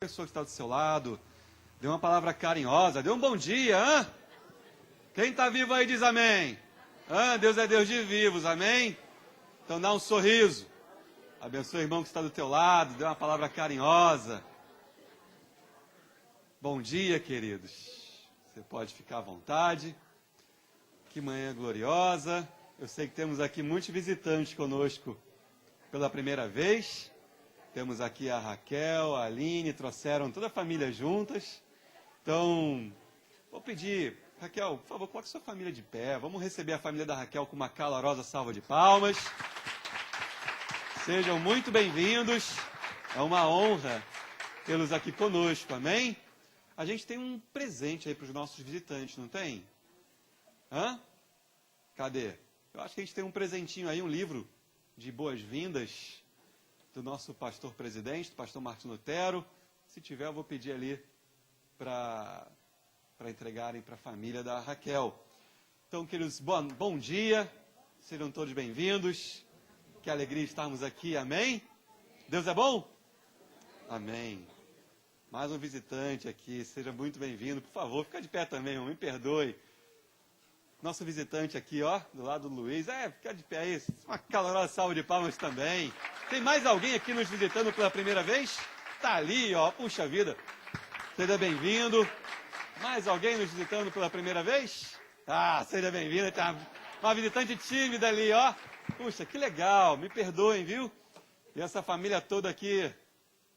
pessoa que está do seu lado, dê uma palavra carinhosa, dê um bom dia, hã? Quem está vivo aí diz amém. Deus é Deus de vivos, amém? Então dá um sorriso. Abençoe o irmão que está do teu lado, dê uma palavra carinhosa. Bom dia, queridos. Você pode ficar à vontade. Que manhã gloriosa. Eu sei que temos aqui muitos visitantes conosco pela primeira vez. Temos aqui a Raquel, a Aline, trouxeram toda a família juntas. Então, vou pedir, Raquel, por favor, coloque sua família de pé. Vamos receber a família da Raquel com uma calorosa salva de palmas. Sejam muito bem-vindos. É uma honra tê-los aqui conosco, amém? A gente tem um presente aí para os nossos visitantes, não tem? Cadê? Eu acho que a gente tem um presentinho aí, um livro de boas-vindas do nosso pastor presidente, do pastor Martin Lutero. Se tiver, eu vou pedir ali para entregarem para a família da Raquel. Então, queridos, bom dia, sejam todos bem-vindos. Que alegria estarmos aqui, amém? Deus é bom? Amém. Mais um visitante aqui, seja muito bem-vindo. Por favor, fica de pé também, irmão, me perdoe. Nosso visitante aqui, ó, do lado do Luiz. Fica de pé aí. Uma calorosa salva de palmas também. Tem mais alguém aqui nos visitando pela primeira vez? Tá ali, ó, puxa vida. Seja bem-vindo. Mais alguém nos visitando pela primeira vez? Seja bem-vindo. Tem uma visitante tímida ali, ó. Puxa, que legal. Me perdoem, viu? E essa família toda aqui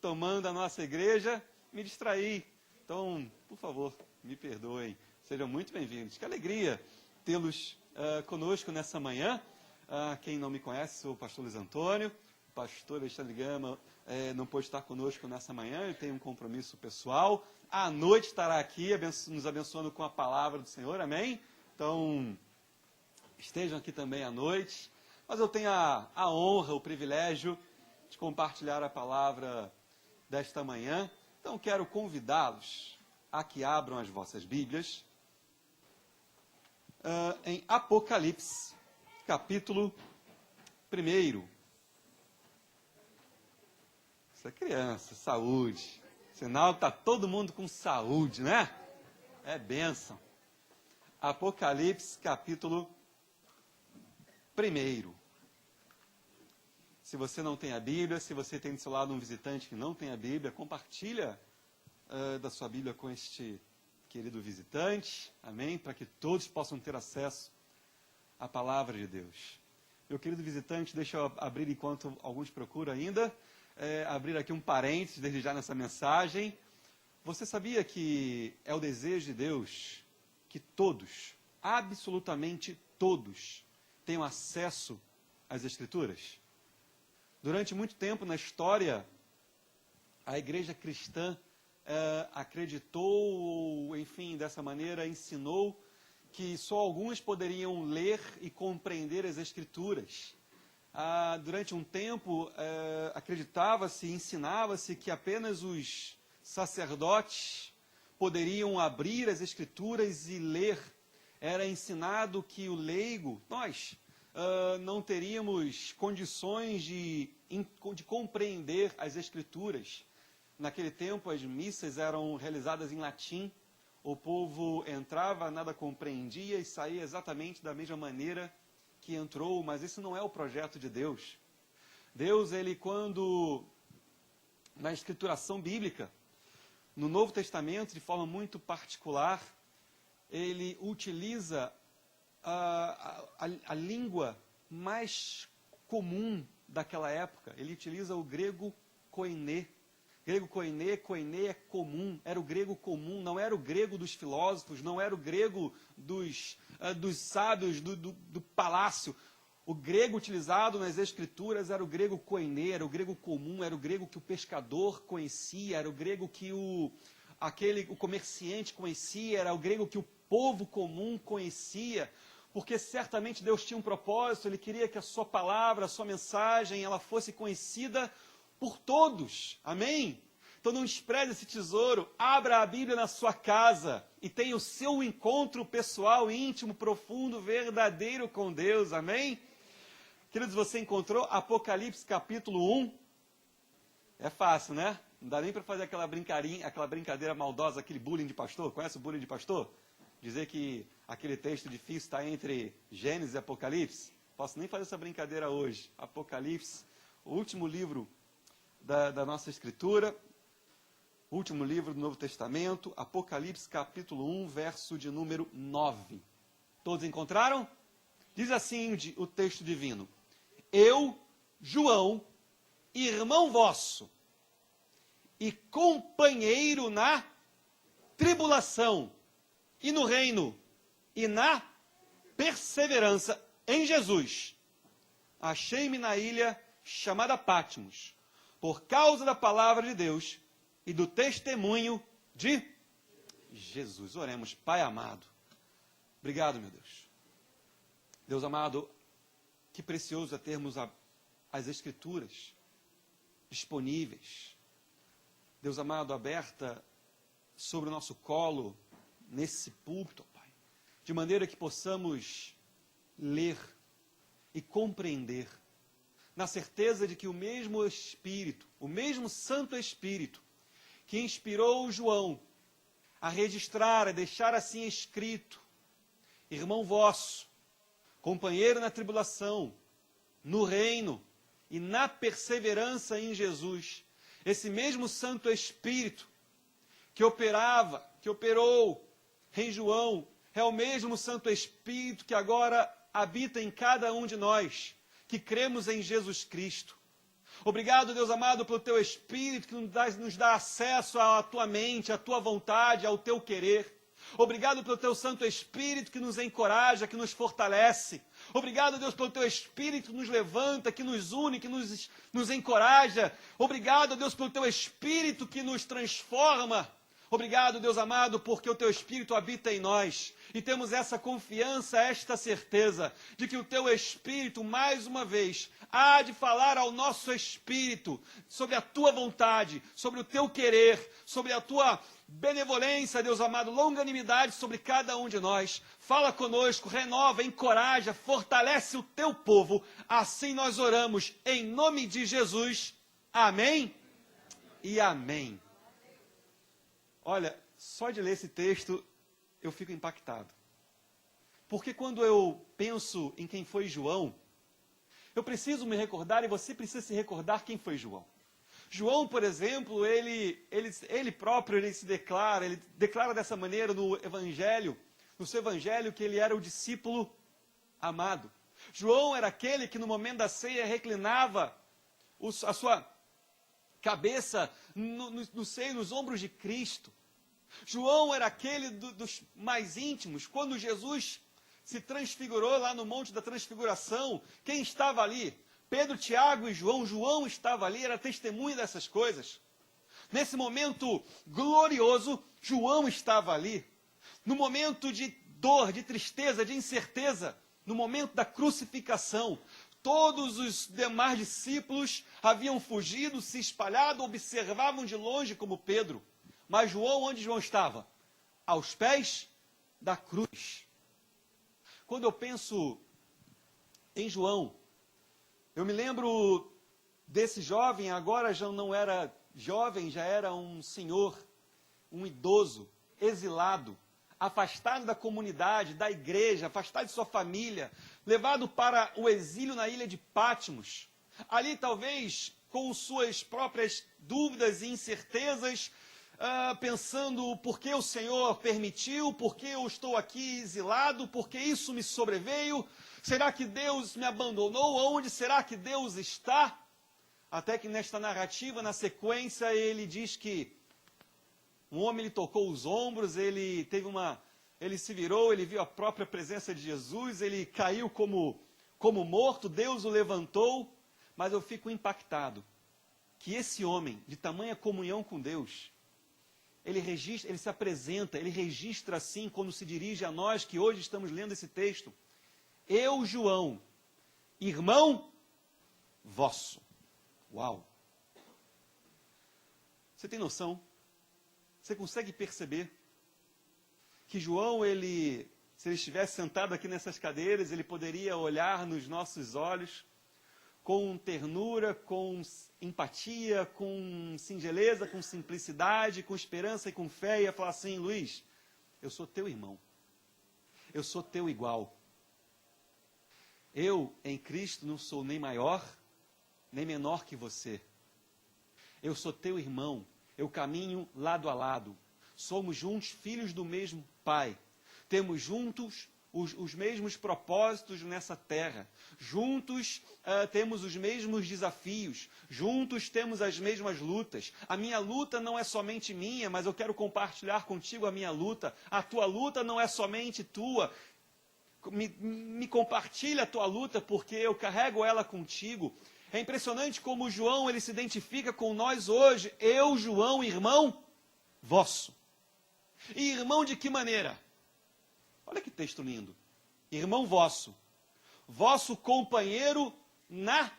tomando a nossa igreja, me distraí. Então, por favor, me perdoem. Sejam muito bem-vindos. Que alegria tê-los conosco nessa manhã. Quem não me conhece, sou o pastor Luiz Antônio. O pastor Alexandre Gama não pôde estar conosco nessa manhã, ele tem um compromisso pessoal. À noite estará aqui nos abençoando com a palavra do Senhor, amém? Então, estejam aqui também à noite. Mas eu tenho a honra, o privilégio de compartilhar a palavra desta manhã. Então, quero convidá-los a que abram as vossas Bíblias em Apocalipse, capítulo 1. Isso é criança, saúde. Sinal que está todo mundo com saúde, né? É bênção. Apocalipse, capítulo 1. Se você não tem a Bíblia, se você tem do seu lado um visitante que não tem a Bíblia, compartilha da sua Bíblia com este querido visitante, amém? Para que todos possam ter acesso à palavra de Deus. Meu querido visitante, deixa eu abrir enquanto alguns procuram ainda, abrir aqui um parênteses desde já nessa mensagem. Você sabia que é o desejo de Deus que todos, absolutamente todos, tenham acesso às Escrituras? Durante muito tempo na história, a igreja cristã acreditou, ou enfim, dessa maneira ensinou que só alguns poderiam ler e compreender as Escrituras. Durante um tempo, acreditava-se, ensinava-se que apenas os sacerdotes poderiam abrir as Escrituras e ler. Era ensinado que o leigo, nós, não teríamos condições de compreender as Escrituras. Naquele tempo, as missas eram realizadas em latim. O povo entrava, nada compreendia e saía exatamente da mesma maneira que entrou, mas esse não é o projeto de Deus. Deus, ele quando, na escrituração bíblica, no Novo Testamento, de forma muito particular, ele utiliza a língua mais comum daquela época. Ele utiliza o grego koiné. Grego koiné é comum, era o grego comum, não era o grego dos filósofos, não era o grego dos sábios do palácio. O grego utilizado nas escrituras era o grego koiné, era o grego comum, era o grego que o pescador conhecia, era o grego que o comerciante conhecia, era o grego que o povo comum conhecia, porque certamente Deus tinha um propósito, Ele queria que a sua palavra, a sua mensagem, ela fosse conhecida por todos, amém? Então não despreze esse tesouro, abra a Bíblia na sua casa e tenha o seu encontro pessoal, íntimo, profundo, verdadeiro com Deus, amém? Queridos, você encontrou Apocalipse capítulo 1? É fácil, né? Não dá nem para fazer aquela brincadeira maldosa, aquele bullying de pastor. Conhece o bullying de pastor? Dizer que aquele texto difícil está entre Gênesis e Apocalipse. Posso nem fazer essa brincadeira hoje. Apocalipse, o último livro da nossa Escritura, o último livro do Novo Testamento, Apocalipse capítulo 1, verso de número 9. Todos encontraram? Diz assim o texto divino: Eu, João, irmão vosso, e companheiro na tribulação, e no reino, e na perseverança em Jesus, achei-me na ilha chamada Patmos, por causa da palavra de Deus e do testemunho de Jesus. Oremos. Pai amado, obrigado, meu Deus. Deus amado, que precioso é termos as Escrituras disponíveis. Deus amado, aberta sobre o nosso colo, nesse púlpito, Pai, de maneira que possamos ler e compreender, na certeza de que o mesmo Espírito, o mesmo Santo Espírito, que inspirou João a registrar, a deixar assim escrito: irmão vosso, companheiro na tribulação, no reino e na perseverança em Jesus, esse mesmo Santo Espírito que operou em João, é o mesmo Santo Espírito que agora habita em cada um de nós, que cremos em Jesus Cristo. Obrigado, Deus amado, pelo Teu Espírito que nos dá acesso à Tua mente, à Tua vontade, ao Teu querer. Obrigado pelo Teu Santo Espírito que nos encoraja, que nos fortalece. Obrigado, Deus, pelo Teu Espírito que nos levanta, que nos une, que nos encoraja. Obrigado, Deus, pelo Teu Espírito que nos transforma. Obrigado, Deus amado, porque o Teu Espírito habita em nós. E temos essa confiança, esta certeza, de que o Teu Espírito, mais uma vez, há de falar ao nosso espírito sobre a Tua vontade, sobre o Teu querer, sobre a Tua benevolência, Deus amado, longanimidade sobre cada um de nós. Fala conosco, renova, encoraja, fortalece o Teu povo. Assim nós oramos, em nome de Jesus. Amém e amém. Olha, só de ler esse texto, eu fico impactado. Porque quando eu penso em quem foi João, eu preciso me recordar, e você precisa se recordar quem foi João. João, por exemplo, ele próprio se declara, ele declara dessa maneira no seu evangelho, que ele era o discípulo amado. João era aquele que no momento da ceia reclinava a sua cabeça nos ombros de Cristo. João era aquele dos mais íntimos. Quando Jesus se transfigurou lá no Monte da Transfiguração, quem estava ali? Pedro, Tiago e João. João estava ali, era testemunha dessas coisas. Nesse momento glorioso, João estava ali. No momento de dor, de tristeza, de incerteza, no momento da crucificação, todos os demais discípulos haviam fugido, se espalhado, observavam de longe como Pedro. Mas João, onde João estava? Aos pés da cruz. Quando eu penso em João, eu me lembro desse jovem, agora já não era jovem, já era um senhor, um idoso, exilado, afastado da comunidade, da igreja, afastado de sua família, levado para o exílio na ilha de Patmos. Ali, talvez, com suas próprias dúvidas e incertezas, pensando por que o Senhor permitiu, por que eu estou aqui exilado, por que isso me sobreveio, será que Deus me abandonou, onde será que Deus está? Até que nesta narrativa, na sequência, ele diz que um homem lhe tocou os ombros, ele se virou, ele viu a própria presença de Jesus, ele caiu como morto, Deus o levantou, mas eu fico impactado que esse homem, de tamanha comunhão com Deus, ele se apresenta, ele registra assim, quando se dirige a nós, que hoje estamos lendo esse texto: eu, João, irmão vosso. Uau! Você tem noção? Você consegue perceber que João, se ele estivesse sentado aqui nessas cadeiras, ele poderia olhar nos nossos olhos com ternura, com empatia, com singeleza, com simplicidade, com esperança e com fé, ia falar assim: Luiz, eu sou teu irmão, eu sou teu igual. Eu, em Cristo, não sou nem maior, nem menor que você. Eu sou teu irmão, eu caminho lado a lado. Somos juntos filhos do mesmo Pai. Temos juntos os mesmos propósitos nessa terra. Juntos temos os mesmos desafios. Juntos temos as mesmas lutas. A minha luta não é somente minha, mas eu quero compartilhar contigo a minha luta. A tua luta não é somente tua. Me compartilha a tua luta, porque eu carrego ela contigo. É impressionante como o João ele se identifica com nós hoje. Eu, João, irmão vosso. E irmão de que maneira? Olha que texto lindo. Irmão vosso. Vosso companheiro na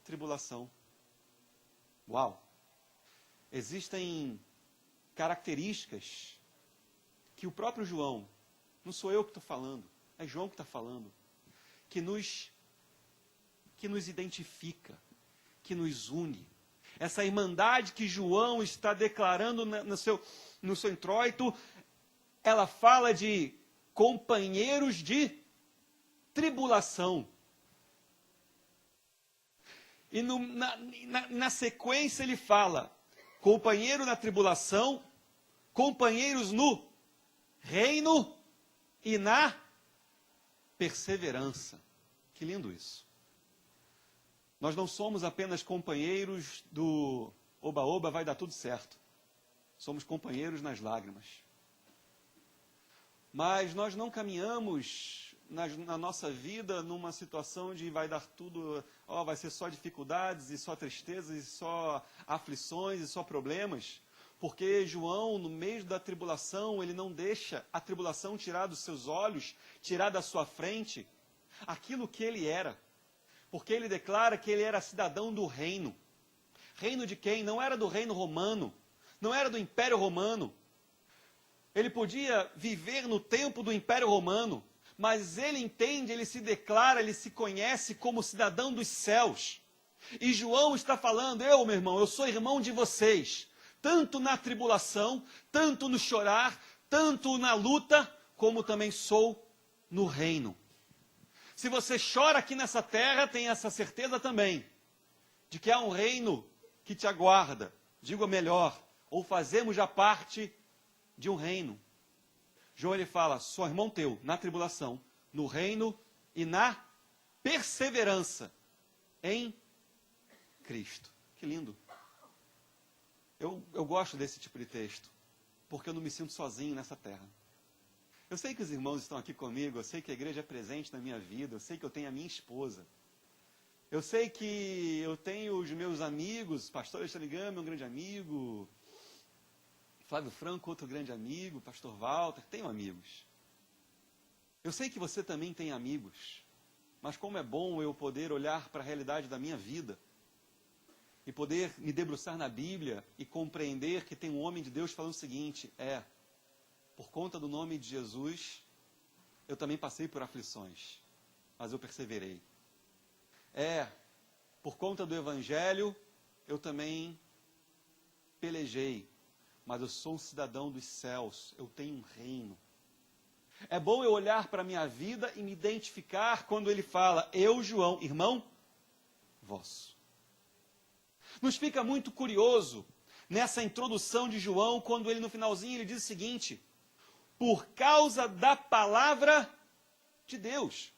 tribulação. Uau! Existem características que o próprio João, não sou eu que estou falando, é João que está falando, que nos identifica, que nos une. Essa irmandade que João está declarando no seu introito, ela fala de companheiros de tribulação. E na sequência ele fala, companheiro na tribulação, companheiros no reino e na perseverança. Que lindo isso. Nós não somos apenas companheiros do oba-oba, vai dar tudo certo. Somos companheiros nas lágrimas. Mas nós não caminhamos na nossa vida numa situação de vai dar tudo, vai ser só dificuldades e só tristezas e só aflições e só problemas. Porque João, no meio da tribulação, ele não deixa a tribulação tirar dos seus olhos, tirar da sua frente aquilo que ele era. Porque ele declara que ele era cidadão do reino. Reino de quem? Não era do reino romano, não era do Império Romano. Ele podia viver no tempo do Império Romano, mas ele entende, ele se declara, ele se conhece como cidadão dos céus. E João está falando, meu irmão, eu sou irmão de vocês, tanto na tribulação, tanto no chorar, tanto na luta, como também sou no reino. Se você chora aqui nessa terra, tenha essa certeza também, de que há um reino que te aguarda. Digo melhor, ou fazemos já parte de um reino. João ele fala, sou irmão teu, na tribulação, no reino e na perseverança em Cristo. Que lindo. Eu gosto desse tipo de texto, porque eu não me sinto sozinho nessa terra. Eu sei que os irmãos estão aqui comigo, eu sei que a igreja é presente na minha vida, eu sei que eu tenho a minha esposa. Eu sei que eu tenho os meus amigos, pastor Alexandre, meu grande amigo, Flávio Franco, outro grande amigo, pastor Walter, tenho amigos. Eu sei que você também tem amigos, mas como é bom eu poder olhar para a realidade da minha vida e poder me debruçar na Bíblia e compreender que tem um homem de Deus falando o seguinte, por conta do nome de Jesus, eu também passei por aflições, mas eu perseverei. Por conta do Evangelho, eu também pelejei, mas eu sou um cidadão dos céus, eu tenho um reino. É bom eu olhar para a minha vida e me identificar quando ele fala, eu, João, irmão vosso. Nos fica muito curioso nessa introdução de João, quando ele no finalzinho ele diz o seguinte, por causa da palavra de Deus.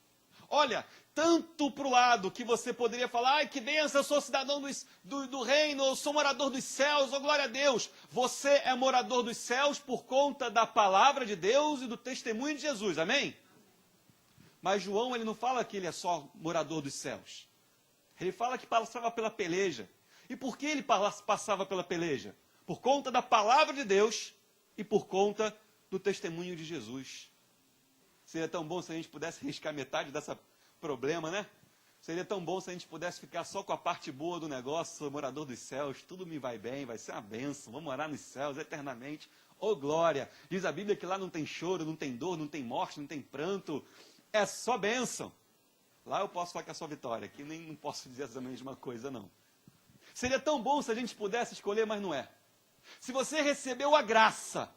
Olha, tanto para o lado que você poderia falar, ai que bênção, eu sou cidadão do reino, eu sou morador dos céus, oh glória a Deus. Você é morador dos céus por conta da palavra de Deus e do testemunho de Jesus, amém? Mas João, ele não fala que ele é só morador dos céus. Ele fala que passava pela peleja. E por que ele passava pela peleja? Por conta da palavra de Deus e por conta do testemunho de Jesus. Seria tão bom se a gente pudesse riscar metade dessa problema, né? Seria tão bom se a gente pudesse ficar só com a parte boa do negócio, sou morador dos céus, tudo me vai bem, vai ser uma bênção, vou morar nos céus eternamente. Oh glória! Diz a Bíblia que lá não tem choro, não tem dor, não tem morte, não tem pranto, é só bênção. Lá eu posso falar que é só vitória, aqui nem não posso dizer a mesma coisa, não. Seria tão bom se a gente pudesse escolher, mas não é. Se você recebeu a graça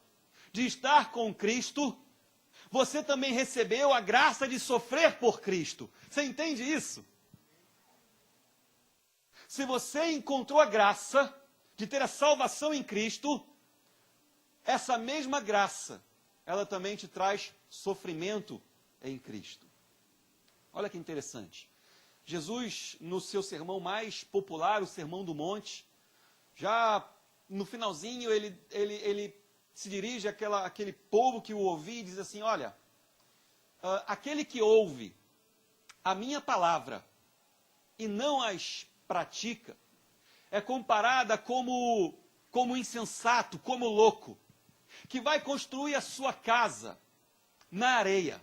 de estar com Cristo, você também recebeu a graça de sofrer por Cristo. Você entende isso? Se você encontrou a graça de ter a salvação em Cristo, essa mesma graça, ela também te traz sofrimento em Cristo. Olha que interessante. Jesus, no seu sermão mais popular, o Sermão do Monte, já no finalzinho ele se dirige àquele povo que o ouvia e diz assim, olha, aquele que ouve a minha palavra e não as pratica, é comparada como insensato, como louco, que vai construir a sua casa na areia.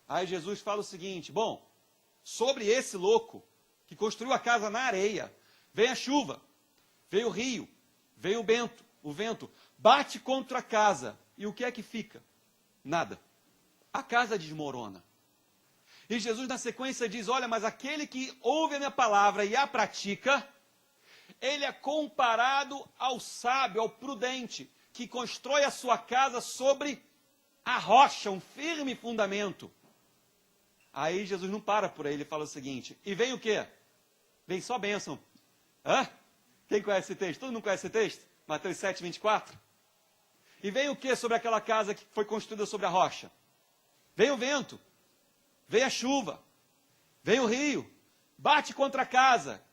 Aí Jesus fala o seguinte, bom, sobre esse louco que construiu a casa na areia, vem a chuva, veio o rio, veio o vento, bate contra a casa, e o que é que fica? Nada. A casa desmorona. E Jesus na sequência diz, olha, mas aquele que ouve a minha palavra e a pratica, ele é comparado ao sábio, ao prudente, que constrói a sua casa sobre a rocha, um firme fundamento. Aí Jesus não para por aí, ele fala o seguinte, e vem o quê? Vem só bênção. Hã? Quem conhece esse texto? Todo mundo conhece esse texto? Mateus 7, 24. E vem o quê sobre aquela casa que foi construída sobre a rocha? Vem o vento, vem a chuva, vem o rio, bate contra a casa.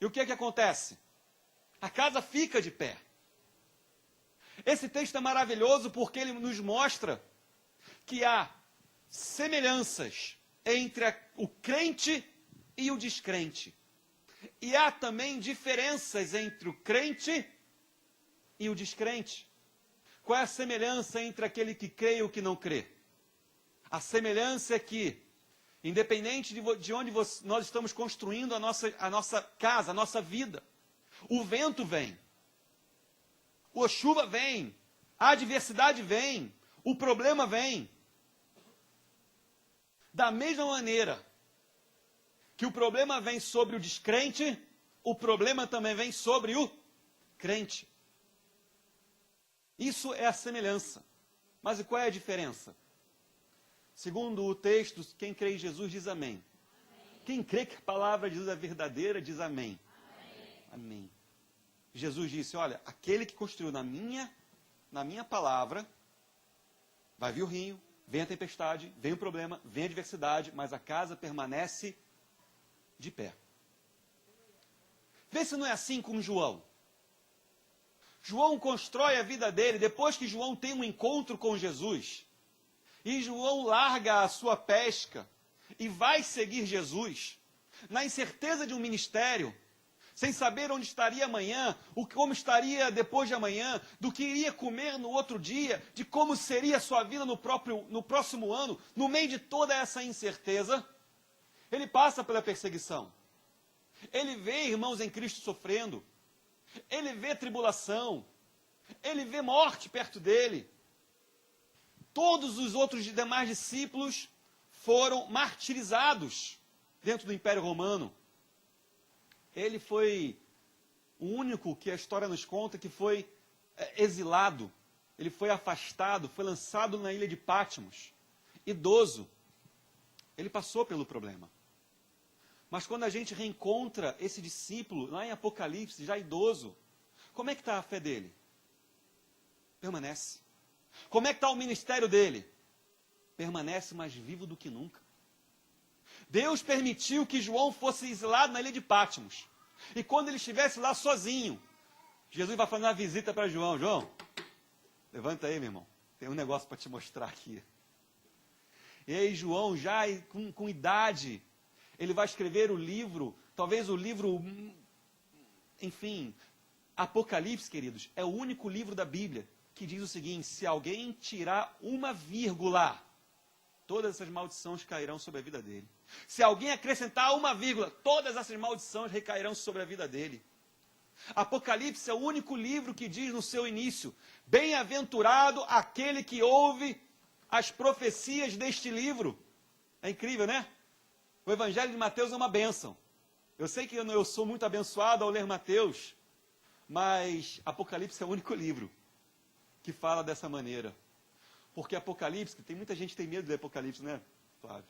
E o que é que acontece? A casa fica de pé. Esse texto é maravilhoso porque ele nos mostra que há semelhanças entre o crente e o descrente. E há também diferenças entre o crente e o descrente. Qual é a semelhança entre aquele que crê e o que não crê? A semelhança é que, independente de onde nós estamos construindo a nossa casa, a nossa vida, o vento vem, a chuva vem, a adversidade vem, o problema vem. Da mesma maneira que o problema vem sobre o descrente, o problema também vem sobre o crente. Isso é a semelhança. Mas e qual é a diferença? Segundo o texto, quem crê em Jesus diz amém. Quem crê que a palavra de Jesus é verdadeira diz amém. Amém. Jesus disse, olha, aquele que construiu na minha palavra, vai vir o rio, vem a tempestade, vem o problema, vem a adversidade, mas a casa permanece de pé. Vê se não é assim com João. João constrói a vida dele, depois que João tem um encontro com Jesus, e João larga a sua pesca e vai seguir Jesus, na incerteza de um ministério, sem saber onde estaria amanhã, como estaria depois de amanhã, do que iria comer no outro dia, de como seria a sua vida no próximo ano, no meio de toda essa incerteza, ele passa pela perseguição. Ele vê irmãos em Cristo sofrendo, ele vê tribulação, ele vê morte perto dele. Todos os outros demais discípulos foram martirizados dentro do Império Romano. Ele foi o único que a história nos conta que foi exilado. Ele foi afastado, foi lançado na ilha de Patmos. Idoso. Ele passou pelo problema. Mas quando a gente reencontra esse discípulo, lá em Apocalipse, já idoso, como é que está a fé dele? Permanece. Como é que está o ministério dele? Permanece mais vivo do que nunca. Deus permitiu que João fosse exilado na ilha de Patmos. E quando ele estivesse lá sozinho, Jesus vai fazer uma visita para João. João, levanta aí, meu irmão. Tem um negócio para te mostrar aqui. E aí João, já com idade, ele vai escrever o livro, talvez o livro, enfim, Apocalipse, queridos, é o único livro da Bíblia que diz o seguinte, se alguém tirar uma vírgula, todas essas maldições cairão sobre a vida dele. Se alguém acrescentar uma vírgula, todas essas maldições recairão sobre a vida dele. Apocalipse é o único livro que diz no seu início, bem-aventurado aquele que ouve as profecias deste livro. É incrível, né? O Evangelho de Mateus é uma bênção. Eu sei que eu sou muito abençoado ao ler Mateus, mas Apocalipse é o único livro que fala dessa maneira. Porque Apocalipse, tem muita gente que tem medo de ler Apocalipse, né, Flávio?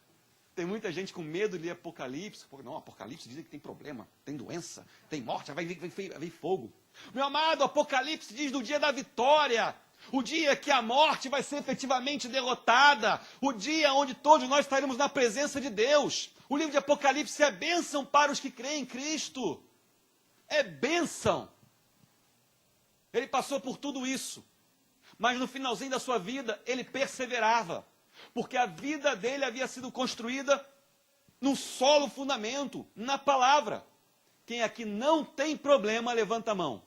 Tem muita gente com medo de ler Apocalipse. Não, Apocalipse dizem que tem problema, tem doença, tem morte, vai vir fogo. Meu amado, Apocalipse diz do dia da vitória. O dia que a morte vai ser efetivamente derrotada. O dia onde todos nós estaremos na presença de Deus. O livro de Apocalipse é bênção para os que creem em Cristo. É bênção. Ele passou por tudo isso. Mas no finalzinho da sua vida, ele perseverava. Porque a vida dele havia sido construída num solo fundamento, na palavra. Quem aqui não tem problema, levanta a mão.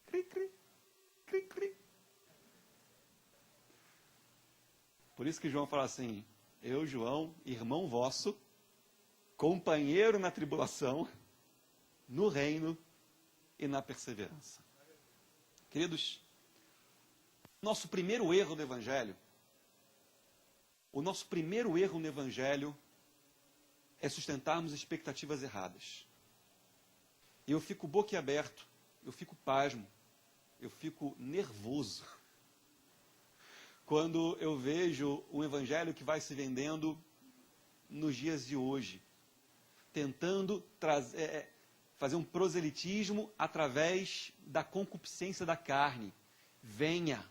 Cri, cri, cri, cri. Por isso que João fala assim, eu, João, irmão vosso, companheiro na tribulação, no reino e na perseverança. Queridos, nosso primeiro erro no Evangelho, o nosso primeiro erro no Evangelho é sustentarmos expectativas erradas. E eu fico boquiaberto, eu fico pasmo, eu fico nervoso quando eu vejo o Evangelho que vai se vendendo nos dias de hoje, tentando fazer um proselitismo através da concupiscência da carne. Venha,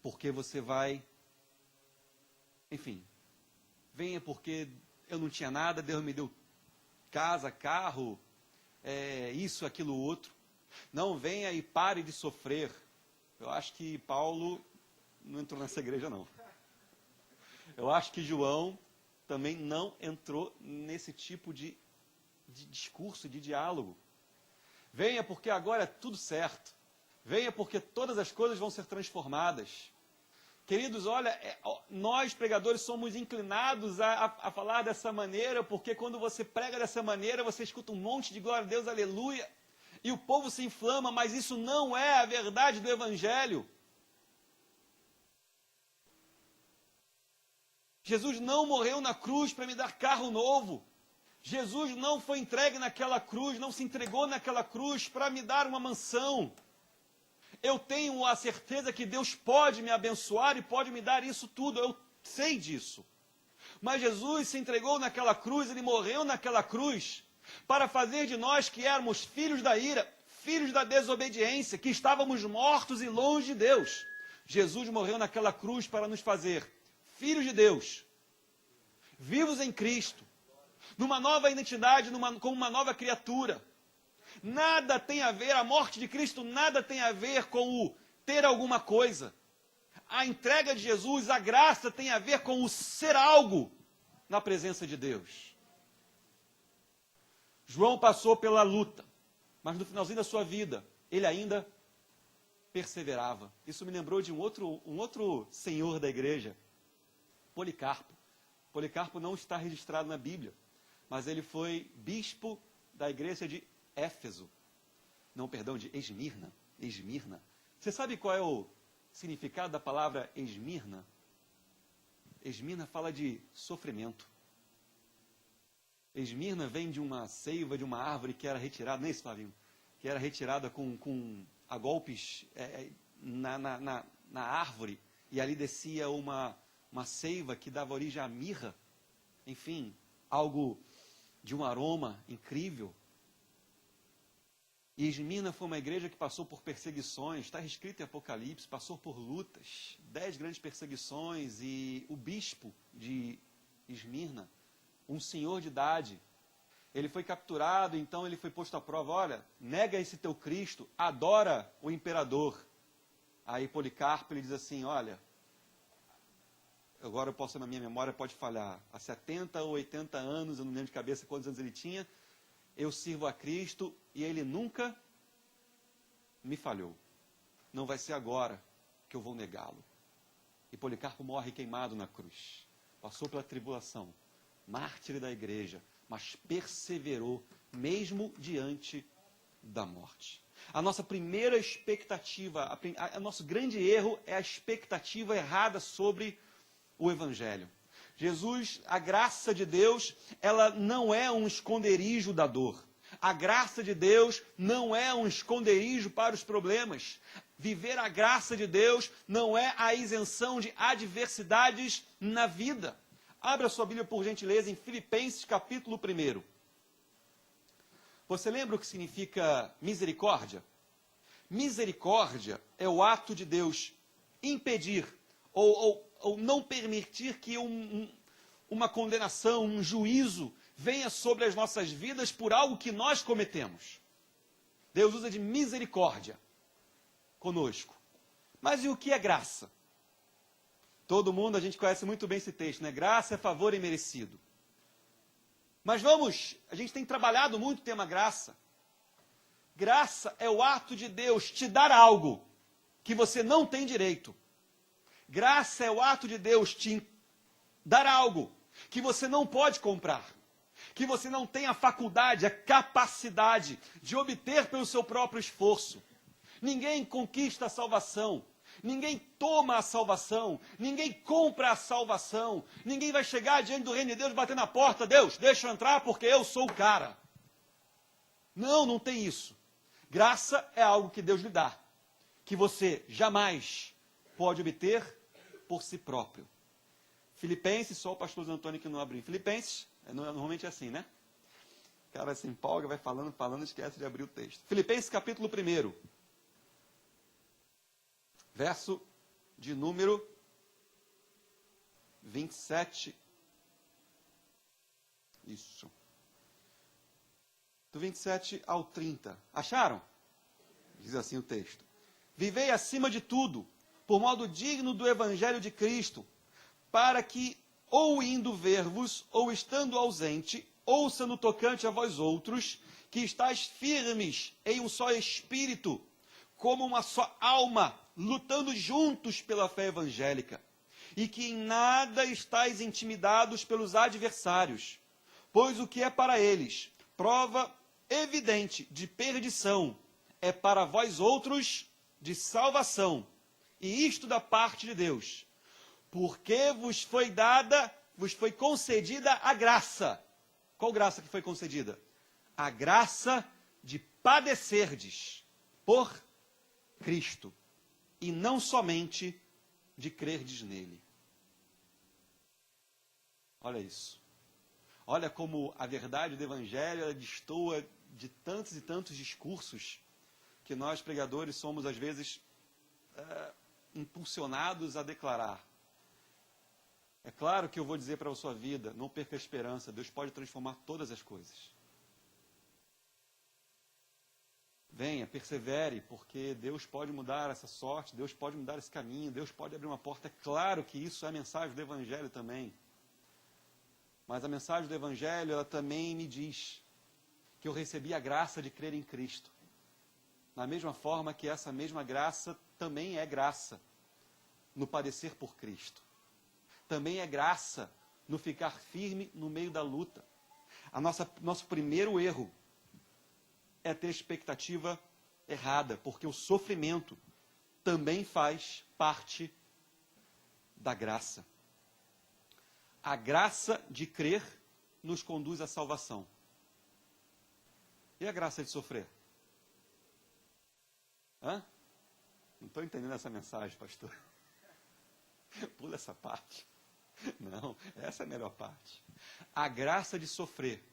porque você vai... Enfim, venha porque eu não tinha nada, Deus me deu casa, carro, isso, aquilo, outro. Não venha e pare de sofrer. Eu acho que Paulo não entrou nessa igreja, não. Eu acho que João também não entrou nesse tipo de discurso, de diálogo. Venha porque agora é tudo certo. Venha porque todas as coisas vão ser transformadas. Queridos, olha, nós pregadores somos inclinados a falar dessa maneira, porque quando você prega dessa maneira, você escuta um monte de glória a Deus, aleluia, e o povo se inflama, mas isso não é a verdade do Evangelho. Jesus não morreu na cruz para me dar carro novo. Jesus não foi entregue naquela cruz, não se entregou naquela cruz para me dar uma mansão. Eu tenho a certeza que Deus pode me abençoar e pode me dar isso tudo, eu sei disso. Mas Jesus se entregou naquela cruz, Ele morreu naquela cruz, para fazer de nós que éramos filhos da ira, filhos da desobediência, que estávamos mortos e longe de Deus. Jesus morreu naquela cruz para nos fazer filhos de Deus, vivos em Cristo, numa nova identidade, como uma nova criatura. Nada tem a ver, a morte de Cristo nada tem a ver com o ter alguma coisa. A entrega de Jesus, a graça tem a ver com o ser algo na presença de Deus. João passou pela luta, mas no finalzinho da sua vida, ele ainda perseverava. Isso me lembrou de um outro senhor da igreja, Policarpo. Policarpo não está registrado na Bíblia, mas ele foi bispo da igreja de Éfeso. Não, perdão, de Esmirna. Esmirna. Você sabe qual é o significado da palavra Esmirna? Esmirna fala de sofrimento. Esmirna vem de uma seiva, de uma árvore que era retirada, não é isso, Flavinho? Que era retirada a golpes na árvore, e ali descia uma seiva que dava origem à mirra. Enfim, algo de um aroma incrível. E Esmirna foi uma igreja que passou por perseguições, está escrito em Apocalipse, passou por lutas, 10 grandes perseguições, e o bispo de Esmirna, um senhor de idade, ele foi capturado, então ele foi posto à prova, olha, nega esse teu Cristo, adora o imperador. Aí Policarpo, ele diz assim, olha, agora eu posso, na minha memória, pode falhar, há 70 ou 80 anos, eu não lembro de cabeça quantos anos ele tinha, eu sirvo a Cristo e Ele nunca me falhou. Não vai ser agora que eu vou negá-lo. E Policarpo morre queimado na cruz. Passou pela tribulação, mártir da igreja, mas perseverou mesmo diante da morte. A nossa primeira expectativa, o nosso grande erro é a expectativa errada sobre o Evangelho. Jesus, a graça de Deus, ela não é um esconderijo da dor. A graça de Deus não é um esconderijo para os problemas. Viver a graça de Deus não é a isenção de adversidades na vida. Abra sua Bíblia, por gentileza, em Filipenses, capítulo 1. Você lembra o que significa misericórdia? Misericórdia é o ato de Deus impedir ou não permitir que uma condenação, um juízo venha sobre as nossas vidas por algo que nós cometemos. Deus usa de misericórdia conosco. Mas e o que é graça? Todo mundo, a gente conhece muito bem esse texto, né? Graça é favor imerecido. Mas a gente tem trabalhado muito o tema graça. Graça é o ato de Deus te dar algo que você não tem direito. Graça é o ato de Deus te dar algo que você não pode comprar, que você não tem a faculdade, a capacidade de obter pelo seu próprio esforço. Ninguém conquista a salvação, ninguém toma a salvação, ninguém compra a salvação, ninguém vai chegar diante do reino de Deus e bater na porta: Deus, deixa eu entrar porque eu sou o cara. Não, não tem isso. Graça é algo que Deus lhe dá, que você jamais pode obter por si próprio. Filipenses, só o pastor Antônio que não abriu. Filipenses, normalmente é assim, né? O cara se empolga, vai falando, esquece de abrir o texto. Filipenses, capítulo 1. Verso de número 27. Isso. Do 27 ao 30. Acharam? Diz assim o texto. Vivei acima de tudo, por modo digno do evangelho de Cristo, para que, ou indo ver-vos, ou estando ausente, ouça no tocante a vós outros, que estáis firmes em um só espírito, como uma só alma, lutando juntos pela fé evangélica, e que em nada estáis intimidados pelos adversários, pois o que é para eles prova evidente de perdição, é para vós outros de salvação, e isto da parte de Deus, porque vos foi concedida a graça. Qual graça que foi concedida? A graça de padecerdes por Cristo, e não somente de crerdes nele. Olha isso. Olha como a verdade do Evangelho destoa de tantos e tantos discursos que nós, pregadores, somos, às vezes, impulsionados a declarar. É claro que eu vou dizer para a sua vida, não perca a esperança, Deus pode transformar todas as coisas. Venha, persevere, porque Deus pode mudar essa sorte, Deus pode mudar esse caminho, Deus pode abrir uma porta. É claro que isso é a mensagem do Evangelho também. Mas a mensagem do Evangelho, ela também me diz que eu recebi a graça de crer em Cristo. Na mesma forma que essa mesma graça também é graça no padecer por Cristo. Também é graça no ficar firme no meio da luta. Nosso primeiro erro é ter expectativa errada, porque o sofrimento também faz parte da graça. A graça de crer nos conduz à salvação. E a graça de sofrer? Hã? Não estou entendendo essa mensagem, pastor. Pula essa parte. Não, essa é a melhor parte. A graça de sofrer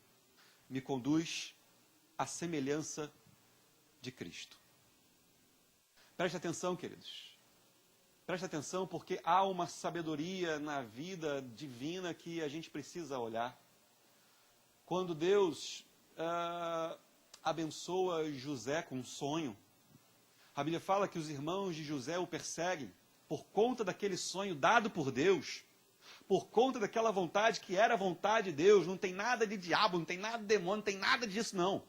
me conduz à semelhança de Cristo. Preste atenção, queridos. Preste atenção, porque há uma sabedoria na vida divina que a gente precisa olhar. Quando Deus abençoa José com um sonho, a Bíblia fala que os irmãos de José o perseguem por conta daquele sonho dado por Deus, por conta daquela vontade que era a vontade de Deus. Não tem nada de diabo, não tem nada de demônio, não tem nada disso não.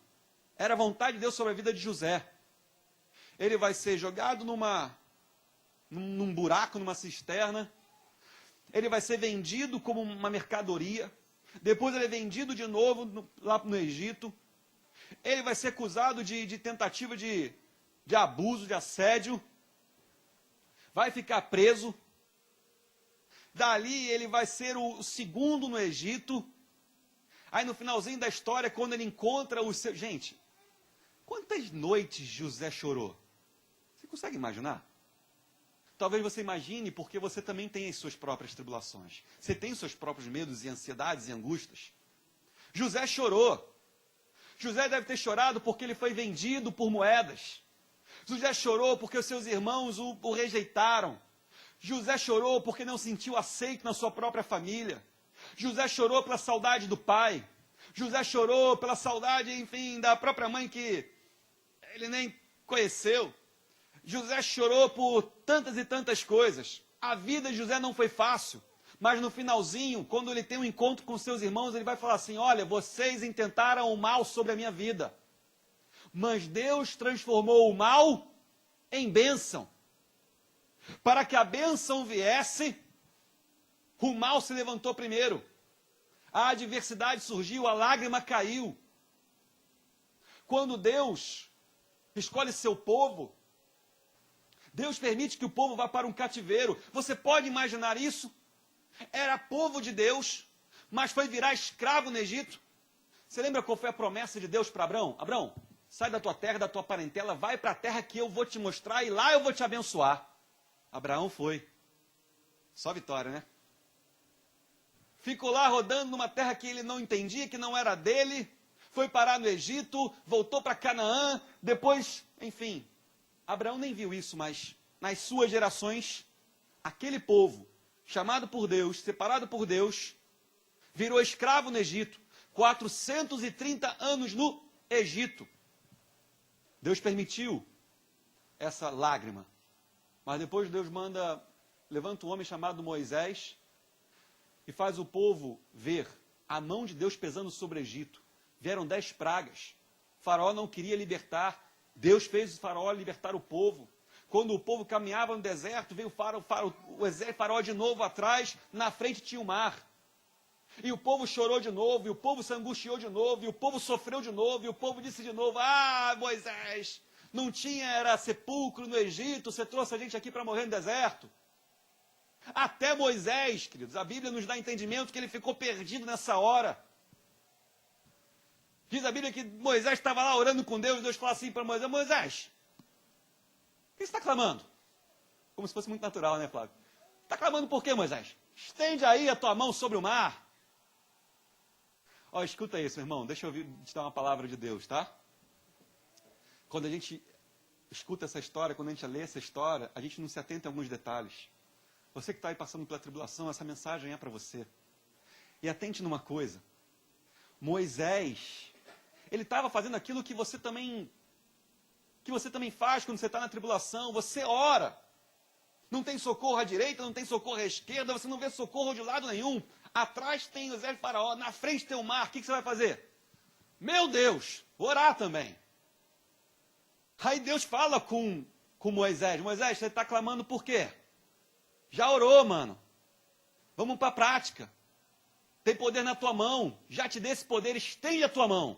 Era a vontade de Deus sobre a vida de José. Ele vai ser jogado num buraco, numa cisterna. Ele vai ser vendido como uma mercadoria. Depois ele é vendido de novo lá no Egito. Ele vai ser acusado de tentativa de abuso, de assédio. Vai ficar preso. Dali ele vai ser o segundo no Egito. Aí no finalzinho da história, quando ele encontra o seu... Gente, quantas noites José chorou? Você consegue imaginar? Talvez você imagine porque você também tem as suas próprias tribulações. Você tem os seus próprios medos e ansiedades e angústias. José chorou. José deve ter chorado porque ele foi vendido por moedas. José chorou porque os seus irmãos o rejeitaram. José chorou porque não se sentiu aceito na sua própria família. José chorou pela saudade do pai. José chorou pela saudade, enfim, da própria mãe que ele nem conheceu. José chorou por tantas e tantas coisas. A vida de José não foi fácil. Mas no finalzinho, quando ele tem um encontro com seus irmãos, ele vai falar assim: olha, vocês intentaram o mal sobre a minha vida. Mas Deus transformou o mal em bênção. Para que a bênção viesse, o mal se levantou primeiro. A adversidade surgiu, a lágrima caiu. Quando Deus escolhe seu povo, Deus permite que o povo vá para um cativeiro. Você pode imaginar isso? Era povo de Deus, mas foi virar escravo no Egito. Você lembra qual foi a promessa de Deus para Abrão? Abrão, sai da tua terra, da tua parentela, vai para a terra que eu vou te mostrar e lá eu vou te abençoar. Abraão foi. Só vitória, né? Ficou lá rodando numa terra que ele não entendia, que não era dele. Foi parar no Egito, voltou para Canaã. Depois, enfim, Abraão nem viu isso, mas nas suas gerações, aquele povo, chamado por Deus, separado por Deus, virou escravo no Egito. 430 anos no Egito. Deus permitiu essa lágrima. Mas depois Deus levanta um homem chamado Moisés e faz o povo ver a mão de Deus pesando sobre o Egito. Vieram 10 pragas. O faraó não queria libertar. Deus fez o faraó libertar o povo. Quando o povo caminhava no deserto, veio o faraó de novo atrás, na frente tinha o mar. E o povo chorou de novo, e o povo se angustiou de novo, e o povo sofreu de novo, e o povo disse de novo: ah, Moisés, não era sepulcro no Egito, você trouxe a gente aqui para morrer no deserto. Até Moisés, queridos, a Bíblia nos dá entendimento que ele ficou perdido nessa hora. Diz a Bíblia que Moisés estava lá orando com Deus, e Deus fala assim para Moisés: Moisés, o que você está clamando? Como se fosse muito natural, né, Flávio? Está clamando por quê, Moisés? Estende aí a tua mão sobre o mar. Ó, escuta isso, irmão, deixa eu te dar uma palavra de Deus, tá? Quando a gente escuta essa história, quando a gente lê essa história, a gente não se atenta a alguns detalhes. Você que está aí passando pela tribulação, essa mensagem é para você. E atente numa coisa. Moisés, ele estava fazendo aquilo que você também faz quando você está na tribulação. Você ora. Não tem socorro à direita, não tem socorro à esquerda, você não vê socorro de lado nenhum. Atrás tem o Zé de Faraó, na frente tem o mar. O que você vai fazer? Meu Deus, orar também. Aí Deus fala com Moisés: Moisés, você está clamando por quê? Já orou, mano. Vamos para a prática. Tem poder na tua mão. Já te dei esse poder, estende a tua mão.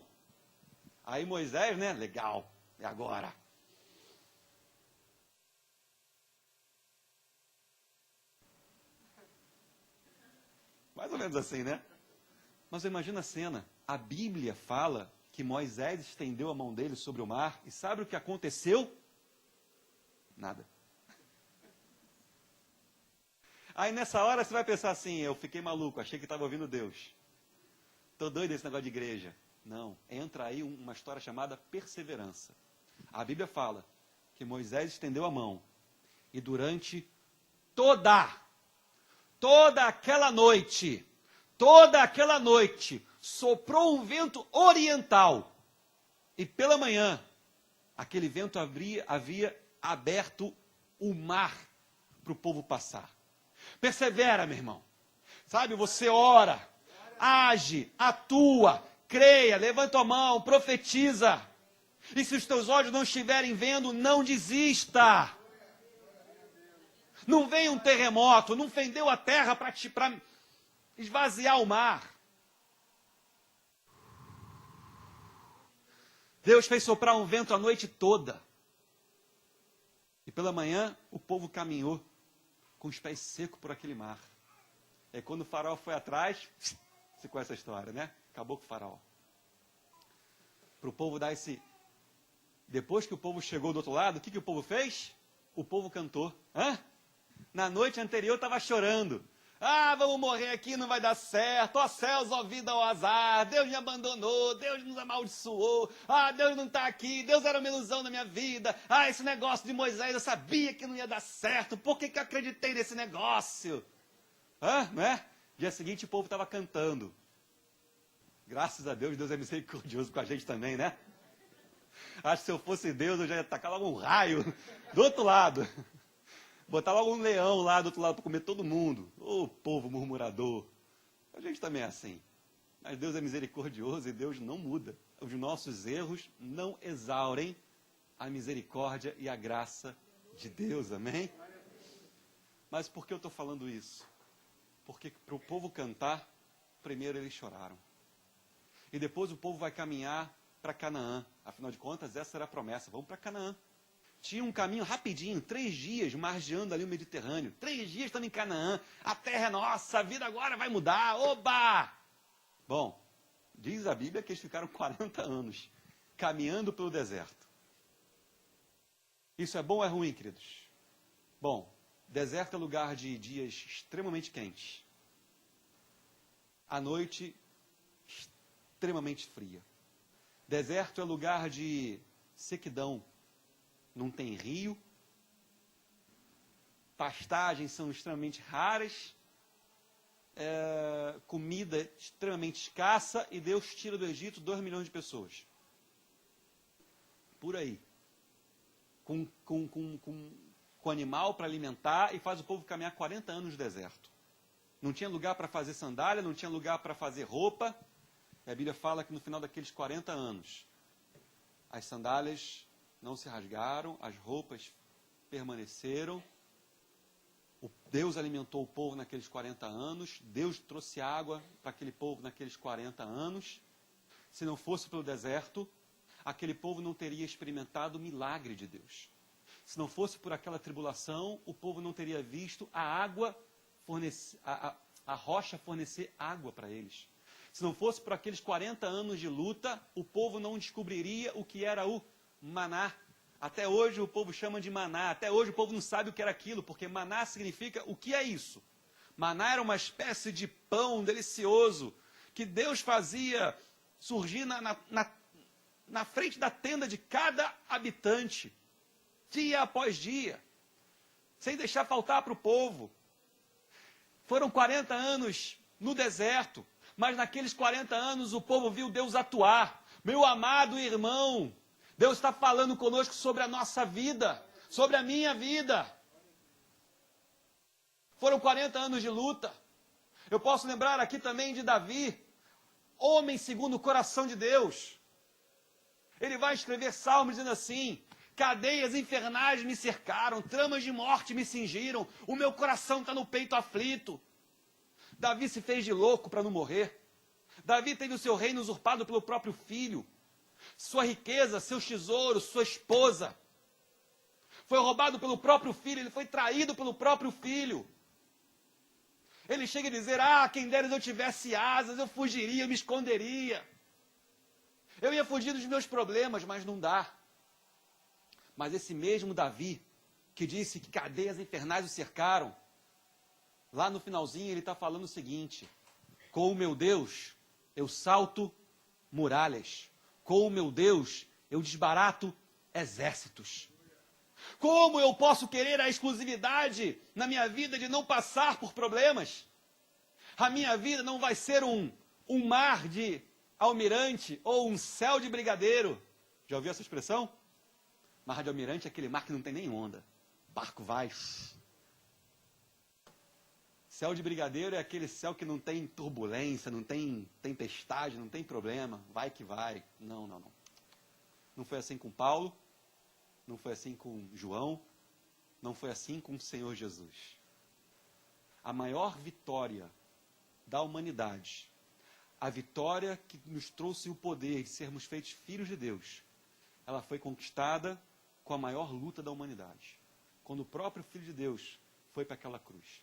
Aí Moisés, né? Legal, é agora. Mais ou menos assim, né? Mas imagina a cena. A Bíblia fala que Moisés estendeu a mão dele sobre o mar. E sabe o que aconteceu? Nada. Aí nessa hora você vai pensar assim: eu fiquei maluco, achei que estava ouvindo Deus. Estou doido desse negócio de igreja. Não, entra aí uma história chamada perseverança. A Bíblia fala que Moisés estendeu a mão. E durante toda aquela noite, soprou um vento oriental. E pela manhã, aquele vento havia aberto o mar para o povo passar. Persevera, meu irmão. Sabe, você ora, age, atua, creia, levanta a mão, profetiza. E se os teus olhos não estiverem vendo, não desista. Não veio um terremoto, não fendeu a terra para esvaziar o mar. Deus fez soprar um vento a noite toda. E pela manhã, o povo caminhou com os pés secos por aquele mar. E quando o faraó foi atrás, você conhece a história, né? Acabou com o faraó. Para o povo dar esse... Depois que o povo chegou do outro lado, o que o povo fez? O povo cantou. Na noite anterior estava chorando. Vamos morrer aqui, não vai dar certo. Ó céus, ó vida, ó azar. Deus me abandonou, Deus nos amaldiçoou. Deus não está aqui, Deus era uma ilusão na minha vida. Esse negócio de Moisés, eu sabia que não ia dar certo. Por que eu acreditei nesse negócio? Não é? Dia seguinte o povo estava cantando. Graças a Deus, Deus é misericordioso com a gente também, né? Acho que se eu fosse Deus, eu já ia tacar logo um raio do outro lado. Botar logo um leão lá do outro lado para comer todo mundo. Ô povo murmurador. A gente também é assim. Mas Deus é misericordioso e Deus não muda. Os nossos erros não exaurem a misericórdia e a graça de Deus, amém? Mas por que eu estou falando isso? Porque para o povo cantar, primeiro eles choraram. E depois o povo vai caminhar para Canaã. Afinal de contas, essa era a promessa. Vamos para Canaã. Tinha um caminho rapidinho, 3 dias, margeando ali o Mediterrâneo. 3 dias estamos em Canaã. A terra é nossa, a vida agora vai mudar. Oba! Bom, diz a Bíblia que eles ficaram 40 anos caminhando pelo deserto. Isso é bom ou é ruim, queridos? Bom, deserto é lugar de dias extremamente quentes. A noite extremamente fria. Deserto é lugar de sequidão. Não tem rio. Pastagens são extremamente raras. Comida extremamente escassa. E Deus tira do Egito 2 milhões de pessoas. Por aí. Com animal para alimentar e faz o povo caminhar 40 anos no deserto. Não tinha lugar para fazer sandália, não tinha lugar para fazer roupa. E a Bíblia fala que no final daqueles 40 anos, as sandálias não se rasgaram, as roupas permaneceram. Deus alimentou o povo naqueles 40 anos, Deus trouxe água para aquele povo naqueles 40 anos. Se não fosse pelo deserto, aquele povo não teria experimentado o milagre de Deus. Se não fosse por aquela tribulação, o povo não teria visto a água a rocha fornecer água para eles. Se não fosse por aqueles 40 anos de luta, o povo não descobriria o que era o maná. Até hoje o povo chama de maná. Até hoje o povo não sabe o que era aquilo, porque maná significa o que é isso. Maná era uma espécie de pão delicioso que Deus fazia surgir na frente da tenda de cada habitante, dia após dia, sem deixar faltar para o povo. Foram 40 anos no deserto, mas naqueles 40 anos o povo viu Deus atuar. Meu amado irmão, Deus está falando conosco sobre a nossa vida, sobre a minha vida. Foram 40 anos de luta. Eu posso lembrar aqui também de Davi, homem segundo o coração de Deus. Ele vai escrever salmos dizendo assim: cadeias infernais me cercaram, tramas de morte me cingiram, o meu coração está no peito aflito. Davi se fez de louco para não morrer. Davi teve o seu reino usurpado pelo próprio filho. Sua riqueza, seus tesouros, sua esposa. Foi roubado pelo próprio filho, ele foi traído pelo próprio filho. Ele chega a dizer: quem dera eu tivesse asas, eu fugiria, eu me esconderia. Eu ia fugir dos meus problemas, mas não dá. Mas esse mesmo Davi, que disse que cadeias infernais o cercaram, lá no finalzinho ele está falando o seguinte: com o meu Deus eu salto muralhas, com o meu Deus eu desbarato exércitos. Como eu posso querer a exclusividade na minha vida de não passar por problemas? A minha vida não vai ser um mar de almirante ou um céu de brigadeiro. Já ouviu essa expressão? Mar de almirante é aquele mar que não tem nem onda. Barco vai. Céu de brigadeiro é aquele céu que não tem turbulência, não tem tempestade, não tem problema. Vai que vai. Não. Não foi assim com Paulo. Não foi assim com João. Não foi assim com o Senhor Jesus. A maior vitória da humanidade, a vitória que nos trouxe o poder de sermos feitos filhos de Deus, ela foi conquistada com a maior luta da humanidade. Quando o próprio Filho de Deus foi para aquela cruz.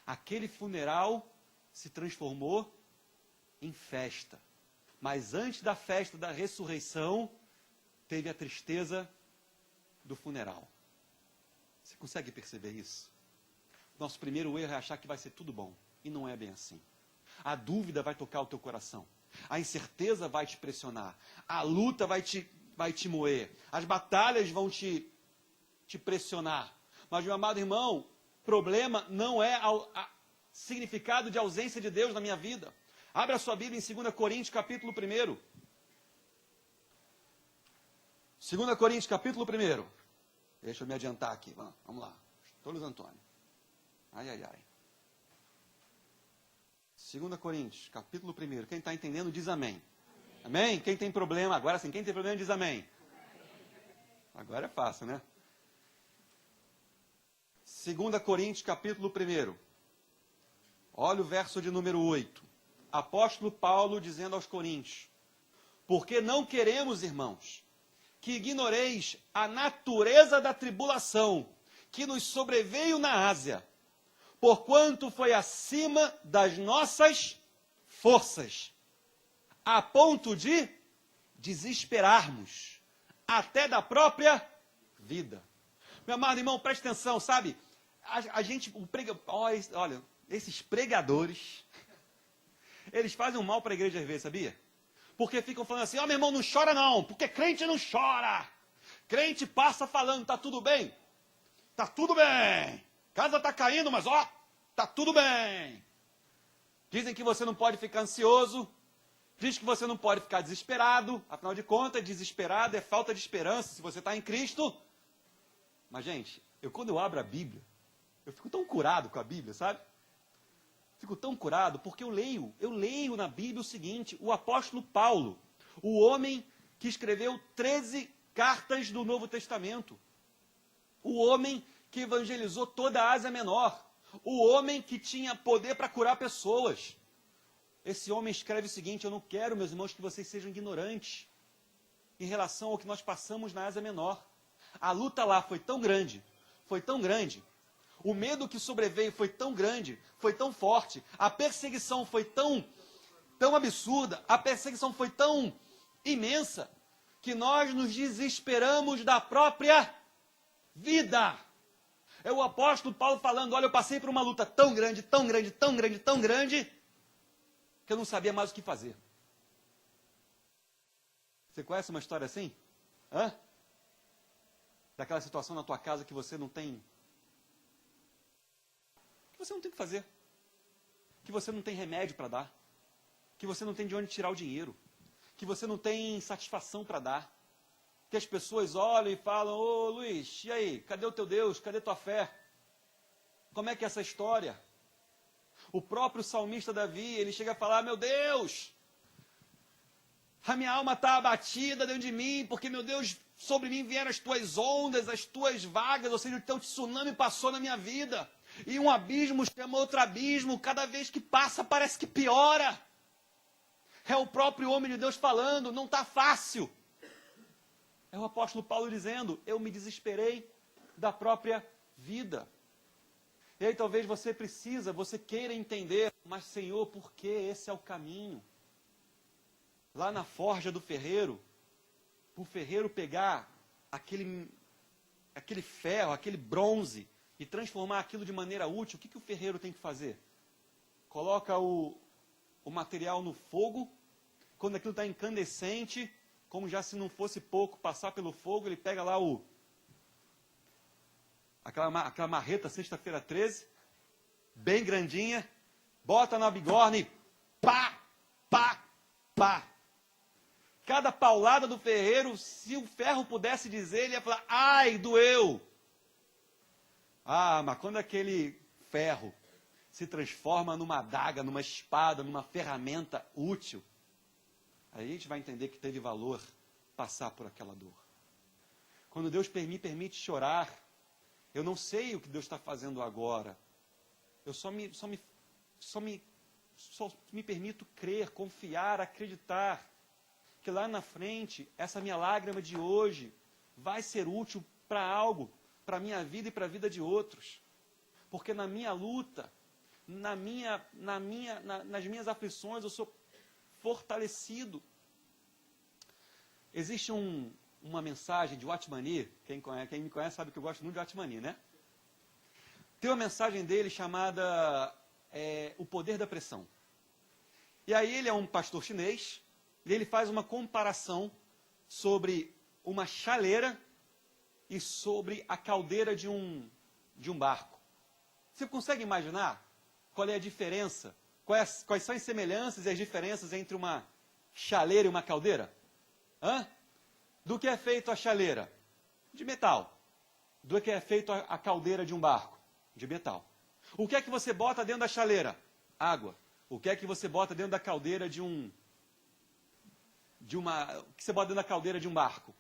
Aquele funeral se transformou em festa. Mas antes da festa da ressurreição, teve a tristeza do funeral. Você consegue perceber isso? Nosso primeiro erro é achar que vai ser tudo bom. E não é bem assim. A dúvida vai tocar o teu coração. A incerteza vai te pressionar. A luta vai te moer. As batalhas vão te pressionar. Mas, meu amado irmão, problema não é significado de ausência de Deus na minha vida. Abra a sua Bíblia em 2 Coríntios, capítulo 1. 2 Coríntios, capítulo 1. Deixa eu me adiantar aqui. Vamos lá. Estou Luiz Antônio. Ai, ai, ai. 2 Coríntios, capítulo 1. Quem está entendendo, diz amém. Amém? Quem tem problema, agora sim, quem tem problema, diz amém. Agora é fácil, né? 2 Coríntios, capítulo 1. Olha o verso de número 8. Apóstolo Paulo dizendo aos Coríntios: porque não queremos, irmãos, que ignoreis a natureza da tribulação que nos sobreveio na Ásia, porquanto foi acima das nossas forças, a ponto de desesperarmos até da própria vida. Meu amado irmão, preste atenção, sabe? Olha, esses pregadores, eles fazem um mal para a igreja às vezes, sabia? Porque ficam falando assim, meu irmão, não chora não, porque crente não chora. Crente passa falando, tá tudo bem. Tá tudo bem. Casa tá caindo, mas tá tudo bem. Dizem que você não pode ficar ansioso. Diz que você não pode ficar desesperado. Afinal de contas, desesperado é falta de esperança se você está em Cristo. Mas, gente, quando eu abro a Bíblia, eu fico tão curado com a Bíblia, sabe? Fico tão curado porque eu leio na Bíblia o seguinte: o apóstolo Paulo, o homem que escreveu 13 cartas do Novo Testamento, o homem que evangelizou toda a Ásia Menor, o homem que tinha poder para curar pessoas. Esse homem escreve o seguinte: eu não quero, meus irmãos, que vocês sejam ignorantes em relação ao que nós passamos na Ásia Menor. A luta lá foi tão grande, o medo que sobreveio foi tão grande, foi tão forte, a perseguição foi tão absurda, a perseguição foi tão imensa, que nós nos desesperamos da própria vida. É o apóstolo Paulo falando, olha, eu passei por uma luta tão grande, que eu não sabia mais o que fazer. Você conhece uma história assim? Daquela situação na tua casa que você não tem o que fazer, que você não tem remédio para dar, que você não tem de onde tirar o dinheiro, que você não tem satisfação para dar, que as pessoas olham e falam, ô Luiz, e aí, cadê o teu Deus, cadê tua fé? Como é que é essa história? O próprio salmista Davi, ele chega a falar, meu Deus, a minha alma está abatida dentro de mim, porque, meu Deus, sobre mim vieram as tuas ondas, as tuas vagas, ou seja, o teu tsunami passou na minha vida. E um abismo chama outro abismo, cada vez que passa parece que piora. É o próprio homem de Deus falando, não está fácil. É o apóstolo Paulo dizendo, eu me desesperei da própria vida. E aí talvez você queira entender, mas Senhor, por que esse é o caminho? Lá na forja do ferreiro, o ferreiro pegar aquele ferro, aquele bronze, e transformar aquilo de maneira útil, o que o ferreiro tem que fazer? Coloca o material no fogo, quando aquilo está incandescente, como já se não fosse pouco passar pelo fogo, ele pega lá aquela marreta sexta-feira 13, bem grandinha, bota na bigorna e pá, pá, pá. Cada paulada do ferreiro, se o ferro pudesse dizer, ele ia falar, ai, doeu. Mas quando aquele ferro se transforma numa adaga, numa espada, numa ferramenta útil, aí a gente vai entender que teve valor passar por aquela dor. Quando Deus me permite chorar, eu não sei o que Deus está fazendo agora. Eu só me permito crer, confiar, acreditar que lá na frente, essa minha lágrima de hoje vai ser útil para algo, para a minha vida e para a vida de outros. Porque na minha luta, nas minhas aflições eu sou fortalecido. Existe uma mensagem de Watchmani, quem me conhece sabe que eu gosto muito de Watchmani, né? Tem uma mensagem dele chamada O Poder da Pressão. E aí ele é um pastor chinês, e ele faz uma comparação sobre uma chaleira e sobre a caldeira de um barco. Você consegue imaginar qual é a diferença? Quais são as semelhanças e as diferenças entre uma chaleira e uma caldeira? Do que é feito a chaleira? De metal. Do que é feito a caldeira de um barco? De metal. O que é que você bota dentro da chaleira? Água. O que é que você bota dentro da caldeira o que você bota dentro da caldeira de um barco?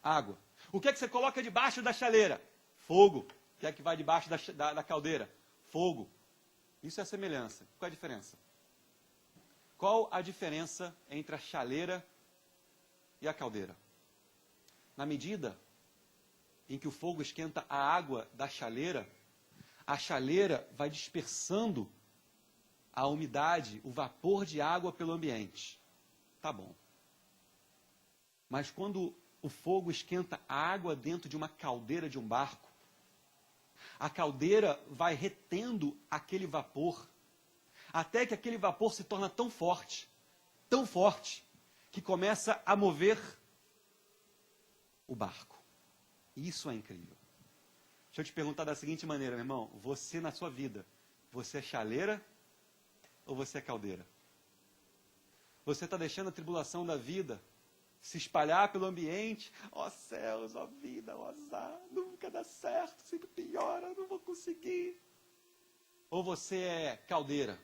Água. O que é que você coloca debaixo da chaleira? Fogo. O que é que vai debaixo da caldeira? Fogo. Isso é a semelhança. Qual é a diferença? Qual a diferença entre a chaleira e a caldeira? Na medida em que o fogo esquenta a água da chaleira, a chaleira vai dispersando a umidade, o vapor de água pelo ambiente. Tá bom. Mas quando o fogo esquenta a água dentro de uma caldeira de um barco, a caldeira vai retendo aquele vapor, até que aquele vapor se torna tão forte, que começa a mover o barco. Isso é incrível. Deixa eu te perguntar da seguinte maneira, meu irmão. Você na sua vida, você é chaleira ou você é caldeira? Você está deixando a tribulação da vida se espalhar pelo ambiente? Ó céus, ó vida, ó azar, nunca dá certo, sempre piora, não vou conseguir. Ou você é caldeira?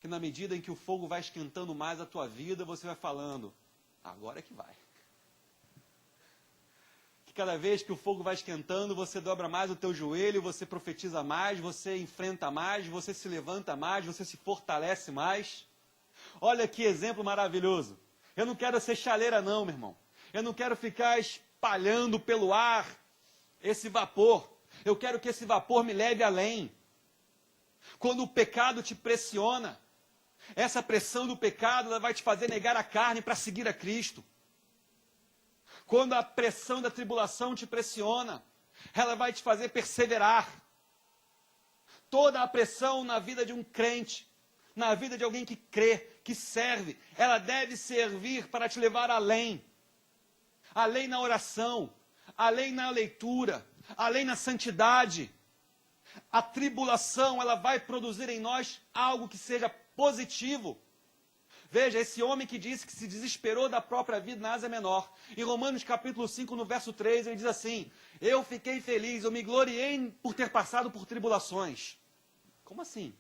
Que na medida em que o fogo vai esquentando mais a tua vida, você vai falando, agora é que vai. Que cada vez que o fogo vai esquentando, você dobra mais o teu joelho, você profetiza mais, você enfrenta mais, você se levanta mais, você se fortalece mais. Olha que exemplo maravilhoso. Eu não quero ser chaleira não, meu irmão. Eu não quero ficar espalhando pelo ar esse vapor. Eu quero que esse vapor me leve além. Quando o pecado te pressiona, essa pressão do pecado ela vai te fazer negar a carne para seguir a Cristo. Quando a pressão da tribulação te pressiona, ela vai te fazer perseverar. Toda a pressão na vida de um crente, na vida de alguém que crê, que serve, ela deve servir para te levar além. Além na oração, além na leitura, além na santidade. A tribulação, ela vai produzir em nós algo que seja positivo. Veja, esse homem que disse que se desesperou da própria vida na Ásia Menor. Em Romanos capítulo 5, no verso 3, ele diz assim, eu fiquei feliz, eu me gloriei por ter passado por tribulações. Como assim?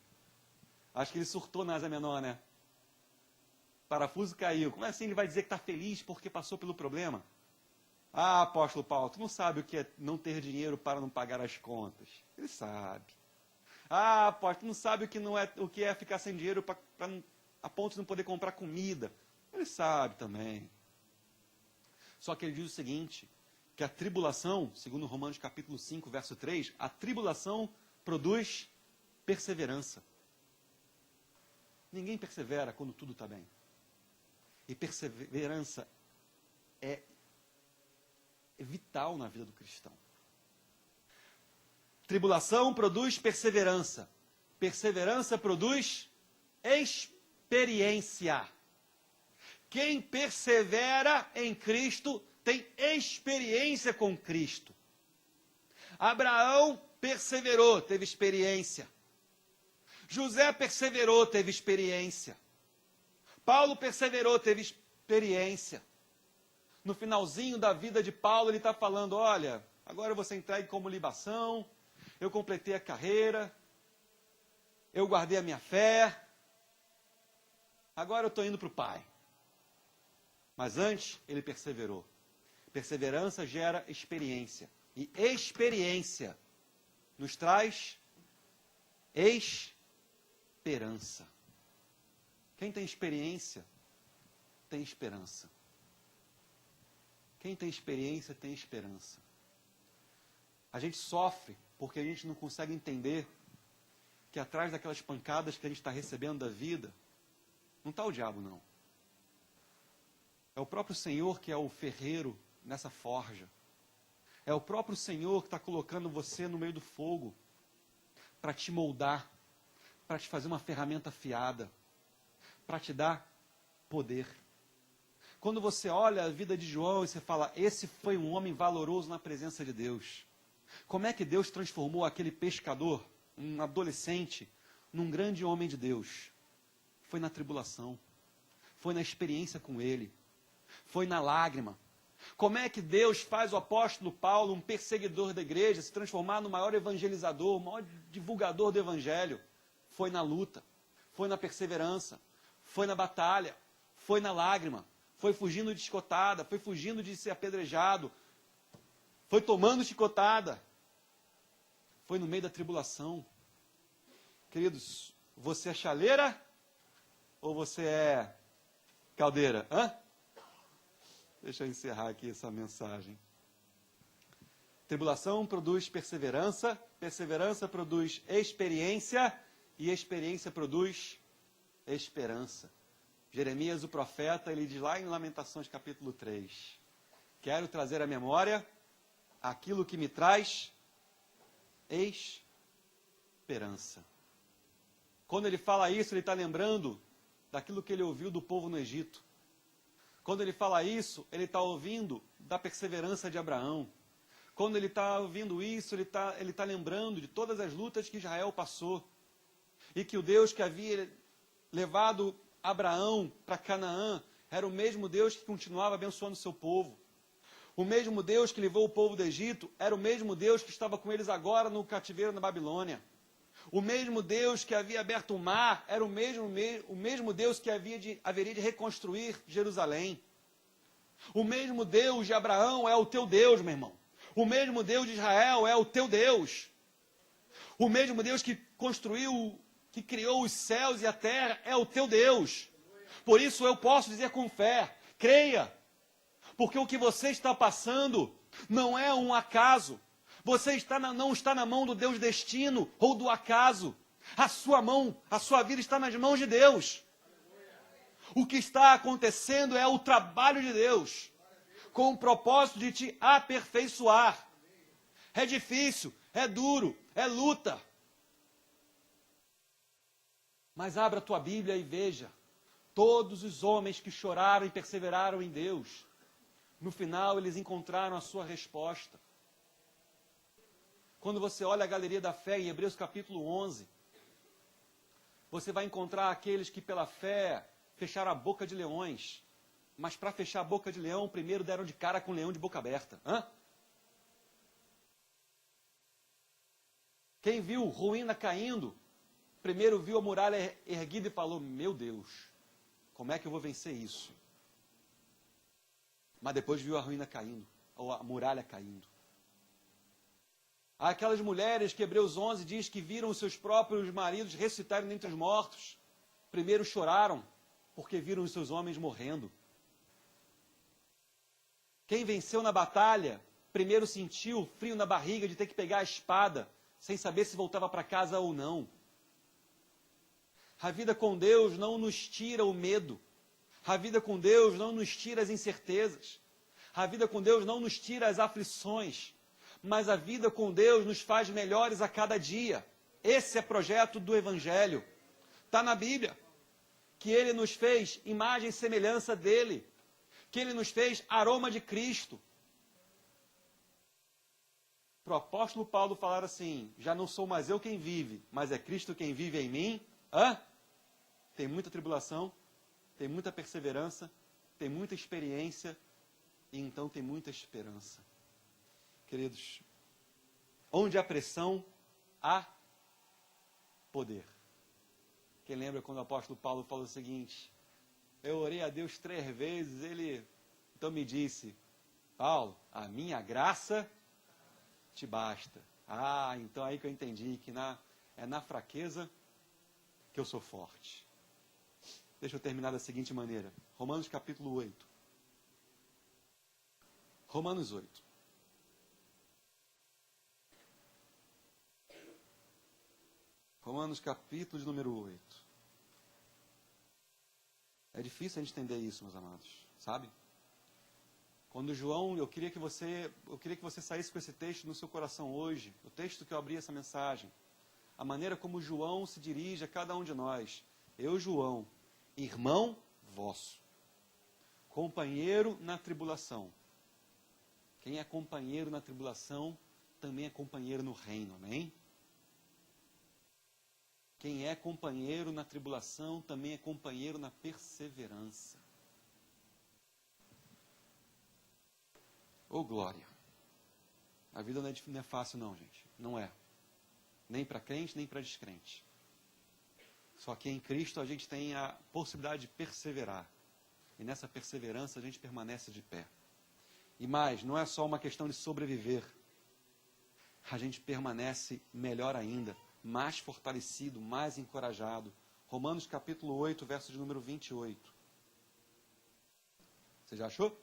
Acho que ele surtou na Ásia Menor, né? O parafuso caiu. Como assim ele vai dizer que está feliz porque passou pelo problema? Ah, apóstolo Paulo, tu não sabe o que é não ter dinheiro para não pagar as contas. Ele sabe. Ah, apóstolo, tu não sabe o que é ficar sem dinheiro a ponto de não poder comprar comida. Ele sabe também. Só que ele diz o seguinte, que a tribulação, segundo Romanos capítulo 5, verso 3, a tribulação produz perseverança. Ninguém persevera quando tudo está bem. E perseverança é vital na vida do cristão. Tribulação produz perseverança. Perseverança produz experiência. Quem persevera em Cristo tem experiência com Cristo. Abraão perseverou, teve experiência. José perseverou, teve experiência. Paulo perseverou, teve experiência. No finalzinho da vida de Paulo, ele está falando, olha, agora eu vou ser entregue como libação, eu completei a carreira, eu guardei a minha fé, agora eu estou indo para o Pai. Mas antes, ele perseverou. Perseverança gera experiência. E experiência nos traz esperança. Quem tem experiência, tem esperança. Quem tem experiência, tem esperança. A gente sofre porque a gente não consegue entender que que atrás daquelas pancadas que a gente está recebendo da vida, não está o diabo, não. É o próprio Senhor que é o ferreiro nessa forja. É o próprio Senhor que está colocando você no meio do fogo para te moldar, para te fazer uma ferramenta afiada, para te dar poder. Quando você olha a vida de João e você fala, esse foi um homem valoroso na presença de Deus. Como é que Deus transformou aquele pescador, um adolescente, num grande homem de Deus? Foi na tribulação, foi na experiência com ele, foi na lágrima. Como é que Deus faz o apóstolo Paulo, um perseguidor da igreja, se transformar no maior evangelizador, o maior divulgador do evangelho? Foi na luta, foi na perseverança, foi na batalha, foi na lágrima, foi fugindo de chicotada, foi fugindo de ser apedrejado, foi tomando chicotada, foi no meio da tribulação. Queridos, você é chaleira ou você é caldeira? Hã? Deixa eu encerrar aqui essa mensagem. Tribulação produz perseverança, perseverança produz experiência, e experiência produz esperança. Jeremias, o profeta, ele diz lá em Lamentações capítulo 3, quero trazer à memória aquilo que me traz esperança. Quando ele fala isso, ele está lembrando daquilo que ele ouviu do povo no Egito. Quando ele fala isso, ele está ouvindo da perseverança de Abraão. Quando ele está ouvindo isso, ele está lembrando de todas as lutas que Israel passou. E que o Deus que havia levado Abraão para Canaã era o mesmo Deus que continuava abençoando o seu povo. O mesmo Deus que levou o povo do Egito era o mesmo Deus que estava com eles agora no cativeiro na Babilônia. O mesmo Deus que havia aberto o mar era o mesmo Deus que haveria de reconstruir Jerusalém. O mesmo Deus de Abraão é o teu Deus, meu irmão. O mesmo Deus de Israel é o teu Deus. O mesmo Deus que construiu, que criou os céus e a terra é o teu Deus. Por isso eu posso dizer com fé, creia. Porque o que você está passando não é um acaso. Você não está na mão do Deus destino ou do acaso. A sua vida está nas mãos de Deus. O que está acontecendo é o trabalho de Deus, com o propósito de te aperfeiçoar. É difícil, é duro, é luta. Mas abra a tua Bíblia e veja, todos os homens que choraram e perseveraram em Deus, no final eles encontraram a sua resposta. Quando você olha a galeria da fé em Hebreus capítulo 11, você vai encontrar aqueles que pela fé fecharam a boca de leões. Mas para fechar a boca de leão, primeiro deram de cara com um leão de boca aberta. Quem viu ruína caindo, primeiro viu a muralha erguida e falou, meu Deus, como é que eu vou vencer isso? Mas depois viu a ruína caindo, ou a muralha caindo. Há aquelas mulheres que Hebreus 11 diz que viram os seus próprios maridos ressuscitarem dentre os mortos. Primeiro choraram, porque viram os seus homens morrendo. Quem venceu na batalha, primeiro sentiu frio na barriga de ter que pegar a espada, sem saber se voltava para casa ou não. A vida com Deus não nos tira o medo. A vida com Deus não nos tira as incertezas. A vida com Deus não nos tira as aflições. Mas a vida com Deus nos faz melhores a cada dia. Esse é o projeto do Evangelho. Está na Bíblia. Que Ele nos fez imagem e semelhança dEle. Que Ele nos fez aroma de Cristo. Para o apóstolo Paulo falar assim, já não sou mais eu quem vive, mas é Cristo quem vive em mim. Tem muita tribulação, tem muita perseverança, tem muita experiência, e então tem muita esperança. Queridos, onde há pressão, há poder. Quem lembra quando o apóstolo Paulo falou o seguinte, eu orei a Deus 3 vezes, ele então me disse, Paulo, a minha graça te basta. Então aí que eu entendi que é na fraqueza que eu sou forte. Deixa eu terminar da seguinte maneira. Romanos capítulo 8. Romanos 8. Romanos Romanos capítulo de número 8. É difícil a gente entender isso, meus amados, sabe? Quando João, eu queria que você saísse com esse texto no seu coração hoje, o texto que eu abri essa mensagem, a maneira como João se dirige a cada um de nós. Eu, João, irmão vosso, companheiro na tribulação. Quem é companheiro na tribulação, também é companheiro no reino, amém? Quem é companheiro na tribulação, também é companheiro na perseverança. Ô glória! A vida não é fácil não, gente. Não é. Nem para crente, nem para descrente. Só que em Cristo a gente tem a possibilidade de perseverar. E nessa perseverança a gente permanece de pé. E mais, não é só uma questão de sobreviver. A gente permanece melhor ainda, mais fortalecido, mais encorajado. Romanos capítulo 8, verso de número 28. Você já achou?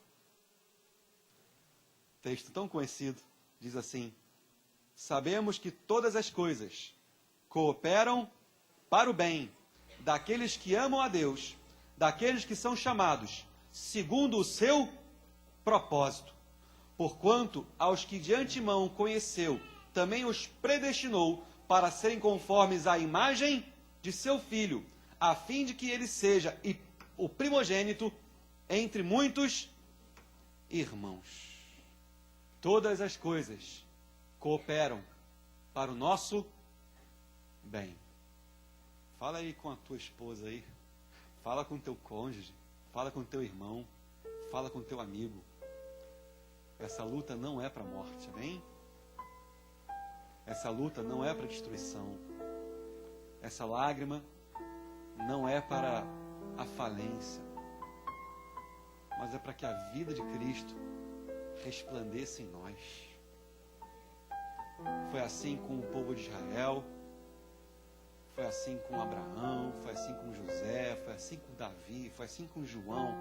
Texto tão conhecido, diz assim: sabemos que todas as coisas cooperam para o bem daqueles que amam a Deus, daqueles que são chamados segundo o seu propósito. Porquanto aos que de antemão conheceu, também os predestinou para serem conformes à imagem de seu Filho, a fim de que ele seja o primogênito entre muitos irmãos. Todas as coisas cooperam para o nosso bem. Fala aí com a tua esposa aí. Fala com o teu cônjuge. Fala com o teu irmão. Fala com o teu amigo. Essa luta não é para a morte, amém? Essa luta não é para destruição. Essa lágrima não é para a falência. Mas é para que a vida de Cristo resplandeça em nós. Foi assim com o povo de Israel, foi assim com Abraão, foi assim com José, foi assim com Davi, foi assim com João,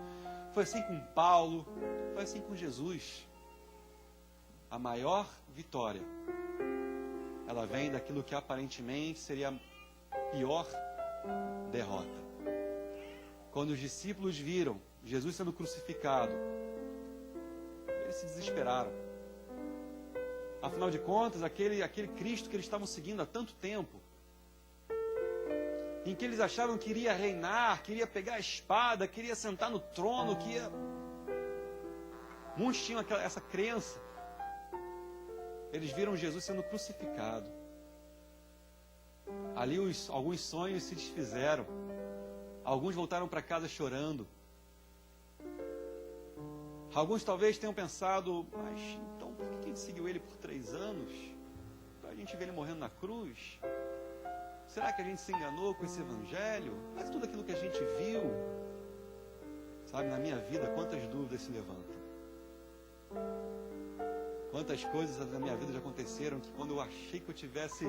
foi assim com Paulo, foi assim com Jesus. A maior vitória, ela vem daquilo que aparentemente seria a pior derrota. Quando os discípulos viram Jesus sendo crucificado, eles se desesperaram. Afinal de contas, aquele Cristo que eles estavam seguindo há tanto tempo, em que eles achavam que iria reinar, que iria pegar a espada, que iria sentar no trono, que ia... Muitos tinham essa crença. Eles viram Jesus sendo crucificado. Ali alguns sonhos se desfizeram. Alguns voltaram para casa chorando. Alguns talvez tenham pensado, mas então por que a gente seguiu ele por 3 anos? Para a gente ver ele morrendo na cruz? Será que a gente se enganou com esse evangelho? Mas tudo aquilo que a gente viu, sabe, na minha vida, quantas dúvidas se levantam. Quantas coisas na minha vida já aconteceram que quando eu achei que eu estivesse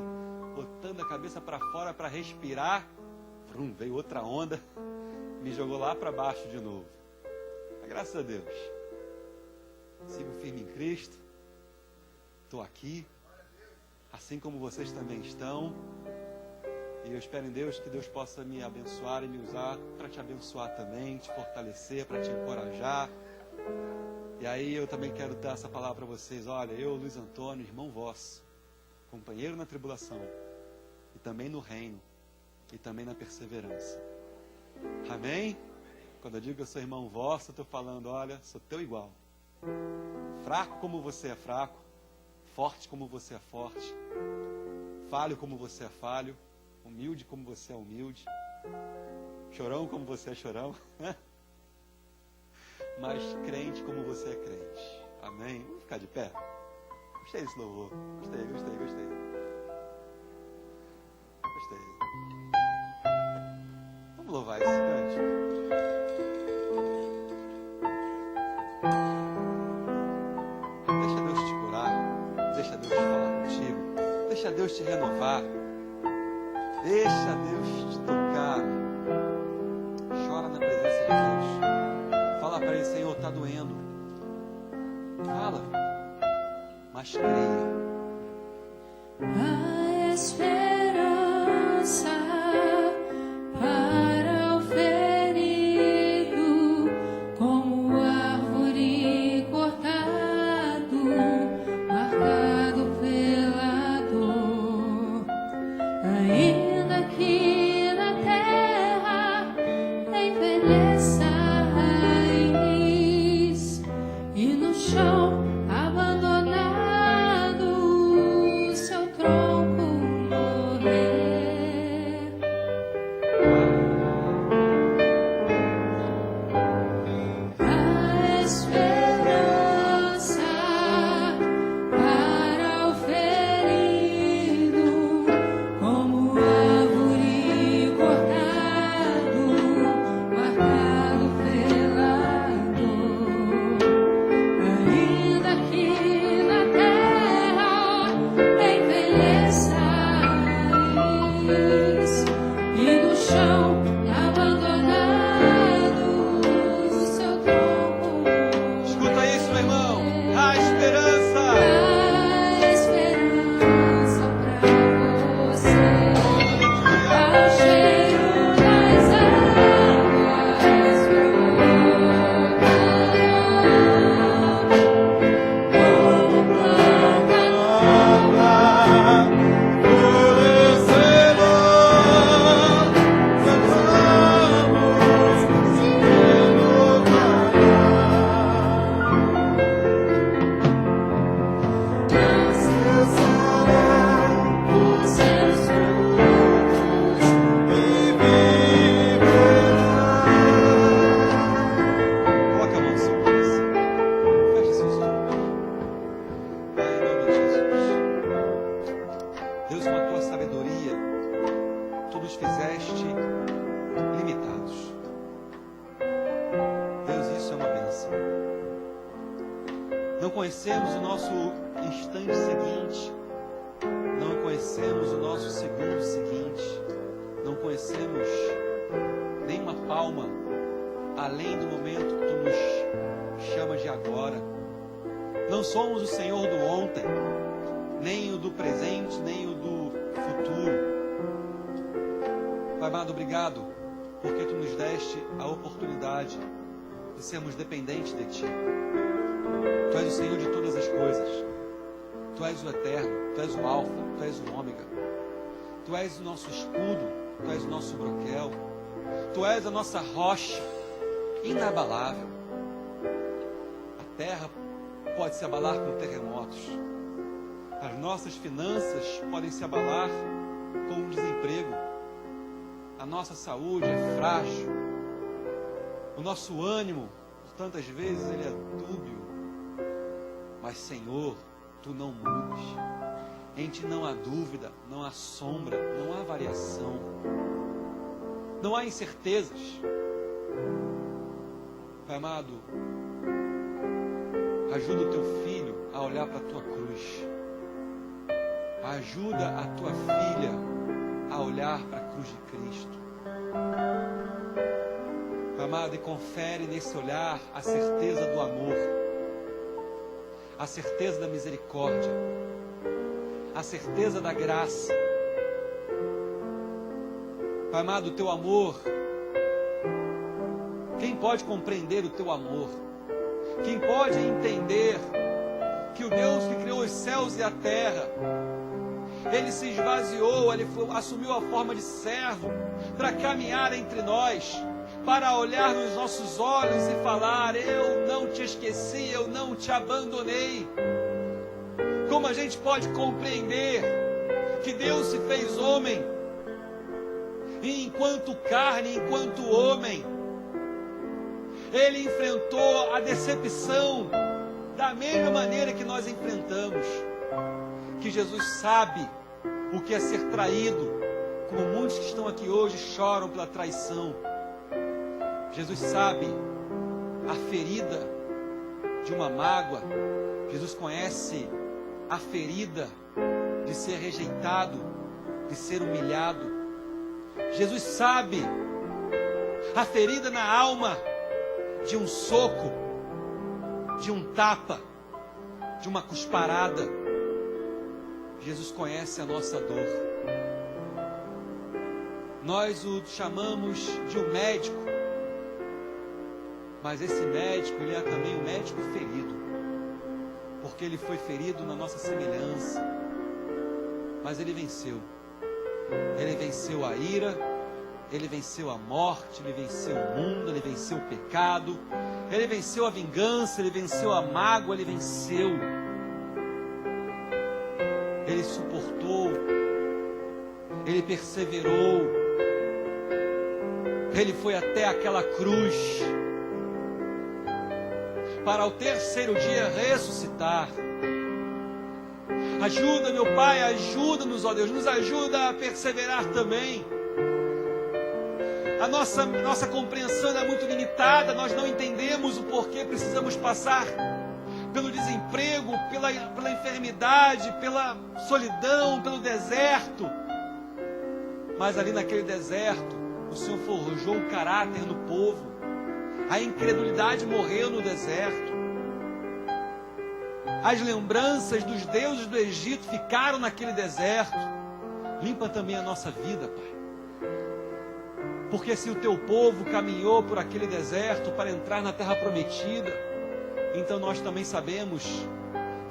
botando a cabeça para fora para respirar, veio outra onda, me jogou lá para baixo de novo. Mas, graças a Deus, sigo firme em Cristo, estou aqui, assim como vocês também estão, e eu espero em Deus que Deus possa me abençoar e me usar para te abençoar também, te fortalecer, para te encorajar. E aí eu também quero dar essa palavra para vocês. Olha, eu, Luiz Antônio, irmão vosso, companheiro na tribulação, e também no reino, e também na perseverança. Amém? Quando eu digo que eu sou irmão vosso, eu estou falando, olha, sou teu igual. Fraco como você é fraco, forte como você é forte, falho como você é falho, humilde como você é humilde, chorão como você é chorão, mas crente como você é crente. Amém? Vamos ficar de pé? Gostei desse louvor. Gostei. Vamos louvar esse cântico. Deixa Deus te curar. Deixa Deus falar contigo. Deixa Deus te renovar. Deixa Deus te tocar. Chora na presença de Deus. Fala para ele, Senhor, está doendo. Fala. Mas creia. A esperança com a tua sabedoria, tu nos fizeste limitados. Deus, isso é uma bênção. Não conhecemos o nosso instante seguinte, não conhecemos o nosso segundo seguinte, não conhecemos nenhuma palma além do momento que tu nos chamas de agora. Não somos o Senhor do ontem, nem o do presente, nem o do futuro. Pai amado, obrigado, porque tu nos deste a oportunidade de sermos dependentes de ti. Tu és o Senhor de todas as coisas. Tu és o eterno, tu és o alfa, tu és o ômega. Tu és o nosso escudo, tu és o nosso broquel. Tu és a nossa rocha inabalável. A terra pode se abalar com terremotos. As nossas finanças podem se abalar com o desemprego. A nossa saúde é frágil. O nosso ânimo, tantas vezes, ele é dúbio. Mas, Senhor, tu não mudes. Em ti não há dúvida, não há sombra, não há variação. Não há incertezas. Pai amado, ajuda o teu filho a olhar para a tua cruz. Ajuda a tua filha a olhar para a cruz de Cristo. Pai amado, e confere nesse olhar a certeza do amor, a certeza da misericórdia, a certeza da graça. Pai amado, o teu amor, quem pode compreender o teu amor? Quem pode entender que o Deus que criou os céus e a terra, Ele se esvaziou, Ele assumiu a forma de servo para caminhar entre nós, para olhar nos nossos olhos e falar: eu não te esqueci, eu não te abandonei. Como a gente pode compreender que Deus se fez homem, e enquanto carne, enquanto homem, Ele enfrentou a decepção da mesma maneira que nós enfrentamos. Que Jesus sabe o que é ser traído, como muitos que estão aqui hoje choram pela traição. Jesus sabe a ferida de uma mágoa. Jesus conhece a ferida de ser rejeitado, de ser humilhado. Jesus sabe a ferida na alma de um soco, de um tapa, de uma cusparada. Jesus conhece a nossa dor. Nós o chamamos de um médico, mas esse médico, ele é também um médico ferido, porque ele foi ferido na nossa semelhança, mas ele venceu. Ele venceu a ira, ele venceu a morte, ele venceu o mundo, ele venceu o pecado, ele venceu a vingança, ele venceu a mágoa, ele venceu. Ele suportou, ele perseverou, ele foi até aquela cruz, para ao terceiro dia ressuscitar. Ajuda, meu Pai, ajuda-nos, ó Deus, nos ajuda a perseverar também. A nossa compreensão é muito limitada, nós não entendemos o porquê precisamos passar pelo desemprego, pela enfermidade, pela solidão, pelo deserto. Mas ali naquele deserto, o Senhor forjou um caráter no povo. A incredulidade morreu no deserto. As lembranças dos deuses do Egito ficaram naquele deserto. Limpa também a nossa vida, Pai. Porque se o teu povo caminhou por aquele deserto para entrar na terra prometida, então nós também sabemos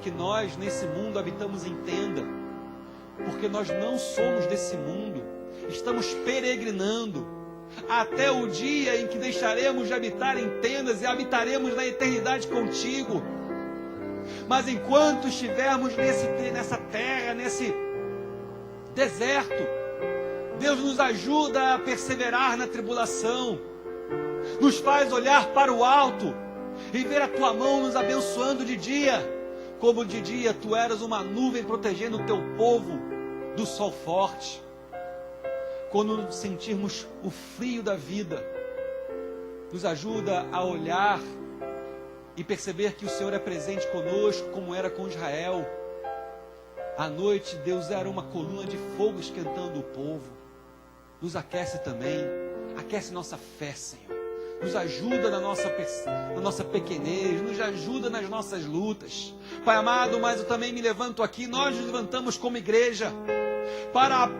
que nós nesse mundo habitamos em tenda. Porque nós não somos desse mundo. Estamos peregrinando até o dia em que deixaremos de habitar em tendas e habitaremos na eternidade contigo. Mas enquanto estivermos nessa terra, nesse deserto, Deus nos ajuda a perseverar na tribulação, nos faz olhar para o alto e ver a tua mão nos abençoando de dia, como de dia tu eras uma nuvem protegendo o teu povo, do sol forte, quando sentirmos o frio da vida, nos ajuda a olhar e perceber que o Senhor é presente conosco, como era com Israel. À noite, Deus era uma coluna de fogo esquentando o povo. Nos aquece também, aquece nossa fé, Senhor. Nos ajuda na nossa pequenez, nos ajuda nas nossas lutas. Pai amado, mas eu também me levanto aqui, nós nos levantamos como igreja, para,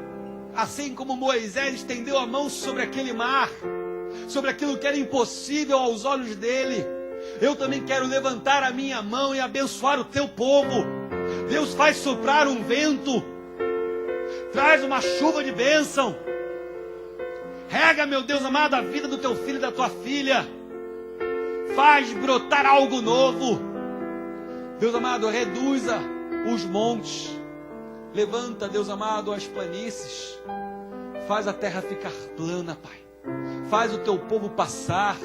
assim como Moisés estendeu a mão sobre aquele mar, sobre aquilo que era impossível aos olhos dele, eu também quero levantar a minha mão e abençoar o teu povo. Deus, faz soprar um vento, traz uma chuva de bênção, rega, meu Deus amado, a vida do teu filho e da tua filha, faz brotar algo novo. Deus amado, reduza os montes, levanta, Deus amado, as planícies, faz a terra ficar plana, Pai, faz o teu povo passar,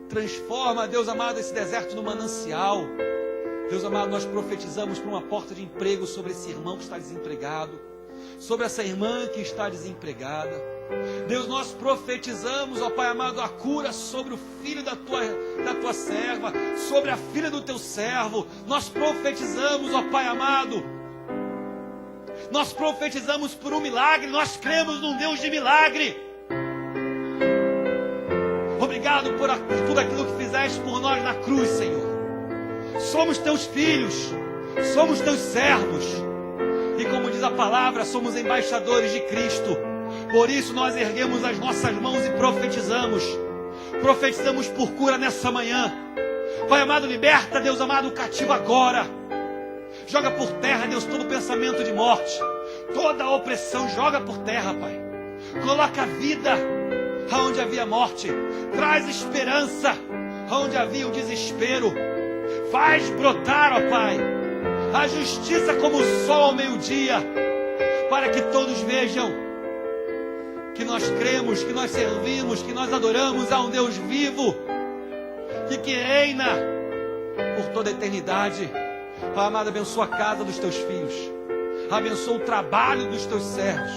transforma, Deus amado, esse deserto no manancial. Deus amado, nós profetizamos por uma porta de emprego sobre esse irmão que está desempregado, sobre essa irmã que está desempregada. Deus, nós profetizamos, ó Pai amado, a cura sobre o filho da tua serva, sobre a filha do teu servo. Nós profetizamos, ó Pai amado, nós profetizamos por um milagre, nós cremos num Deus de milagre. Obrigado por tudo aquilo que fizeste por nós na cruz, Senhor. Somos teus filhos, somos teus servos, e como diz a palavra, somos embaixadores de Cristo. Por isso nós erguemos as nossas mãos e profetizamos por cura nessa manhã. Pai amado, liberta, Deus amado, o cativo agora. Joga por terra, Deus, todo pensamento de morte, toda opressão, joga por terra, Pai. Coloca vida aonde havia morte, traz esperança aonde havia o desespero. Faz brotar, ó Pai, a justiça como o sol ao meio-dia, para que todos vejam que nós cremos, que nós servimos, que nós adoramos a um Deus vivo, que reina por toda a eternidade. Pai amado, abençoa a casa dos teus filhos, abençoa o trabalho dos teus servos,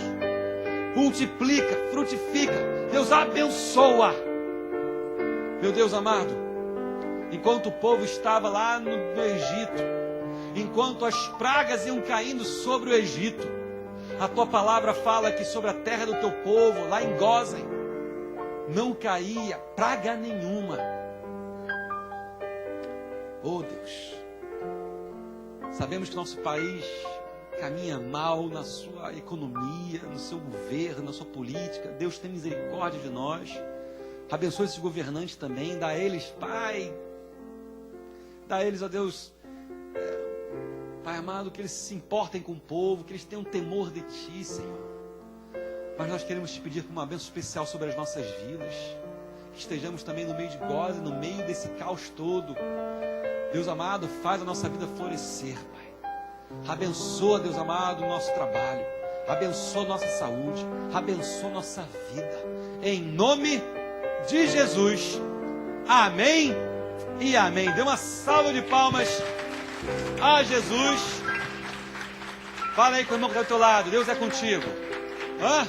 multiplica, frutifica. Deus, abençoa. Meu Deus amado, enquanto o povo estava lá no Egito, enquanto as pragas iam caindo sobre o Egito, a tua palavra fala que sobre a terra do teu povo, lá em Gósen, não caía praga nenhuma. Oh Deus, sabemos que nosso país caminha mal na sua economia, no seu governo, na sua política. Deus, tem misericórdia de nós. Abençoa esses governantes também, dá a eles, Pai, dá a eles, ó Deus, Pai amado, que eles se importem com o povo, que eles tenham temor de Ti, Senhor. Mas nós queremos Te pedir por uma bênção especial sobre as nossas vidas, que estejamos também no meio de Gósen, no meio desse caos todo. Deus amado, faz a nossa vida florescer, Pai. Abençoa, Deus amado, o nosso trabalho, abençoa nossa saúde, abençoa nossa vida, em nome de Jesus. Amém e amém. Dê uma salva de palmas a Jesus. Fala aí com o irmão que está do teu lado. Deus é contigo. Hã?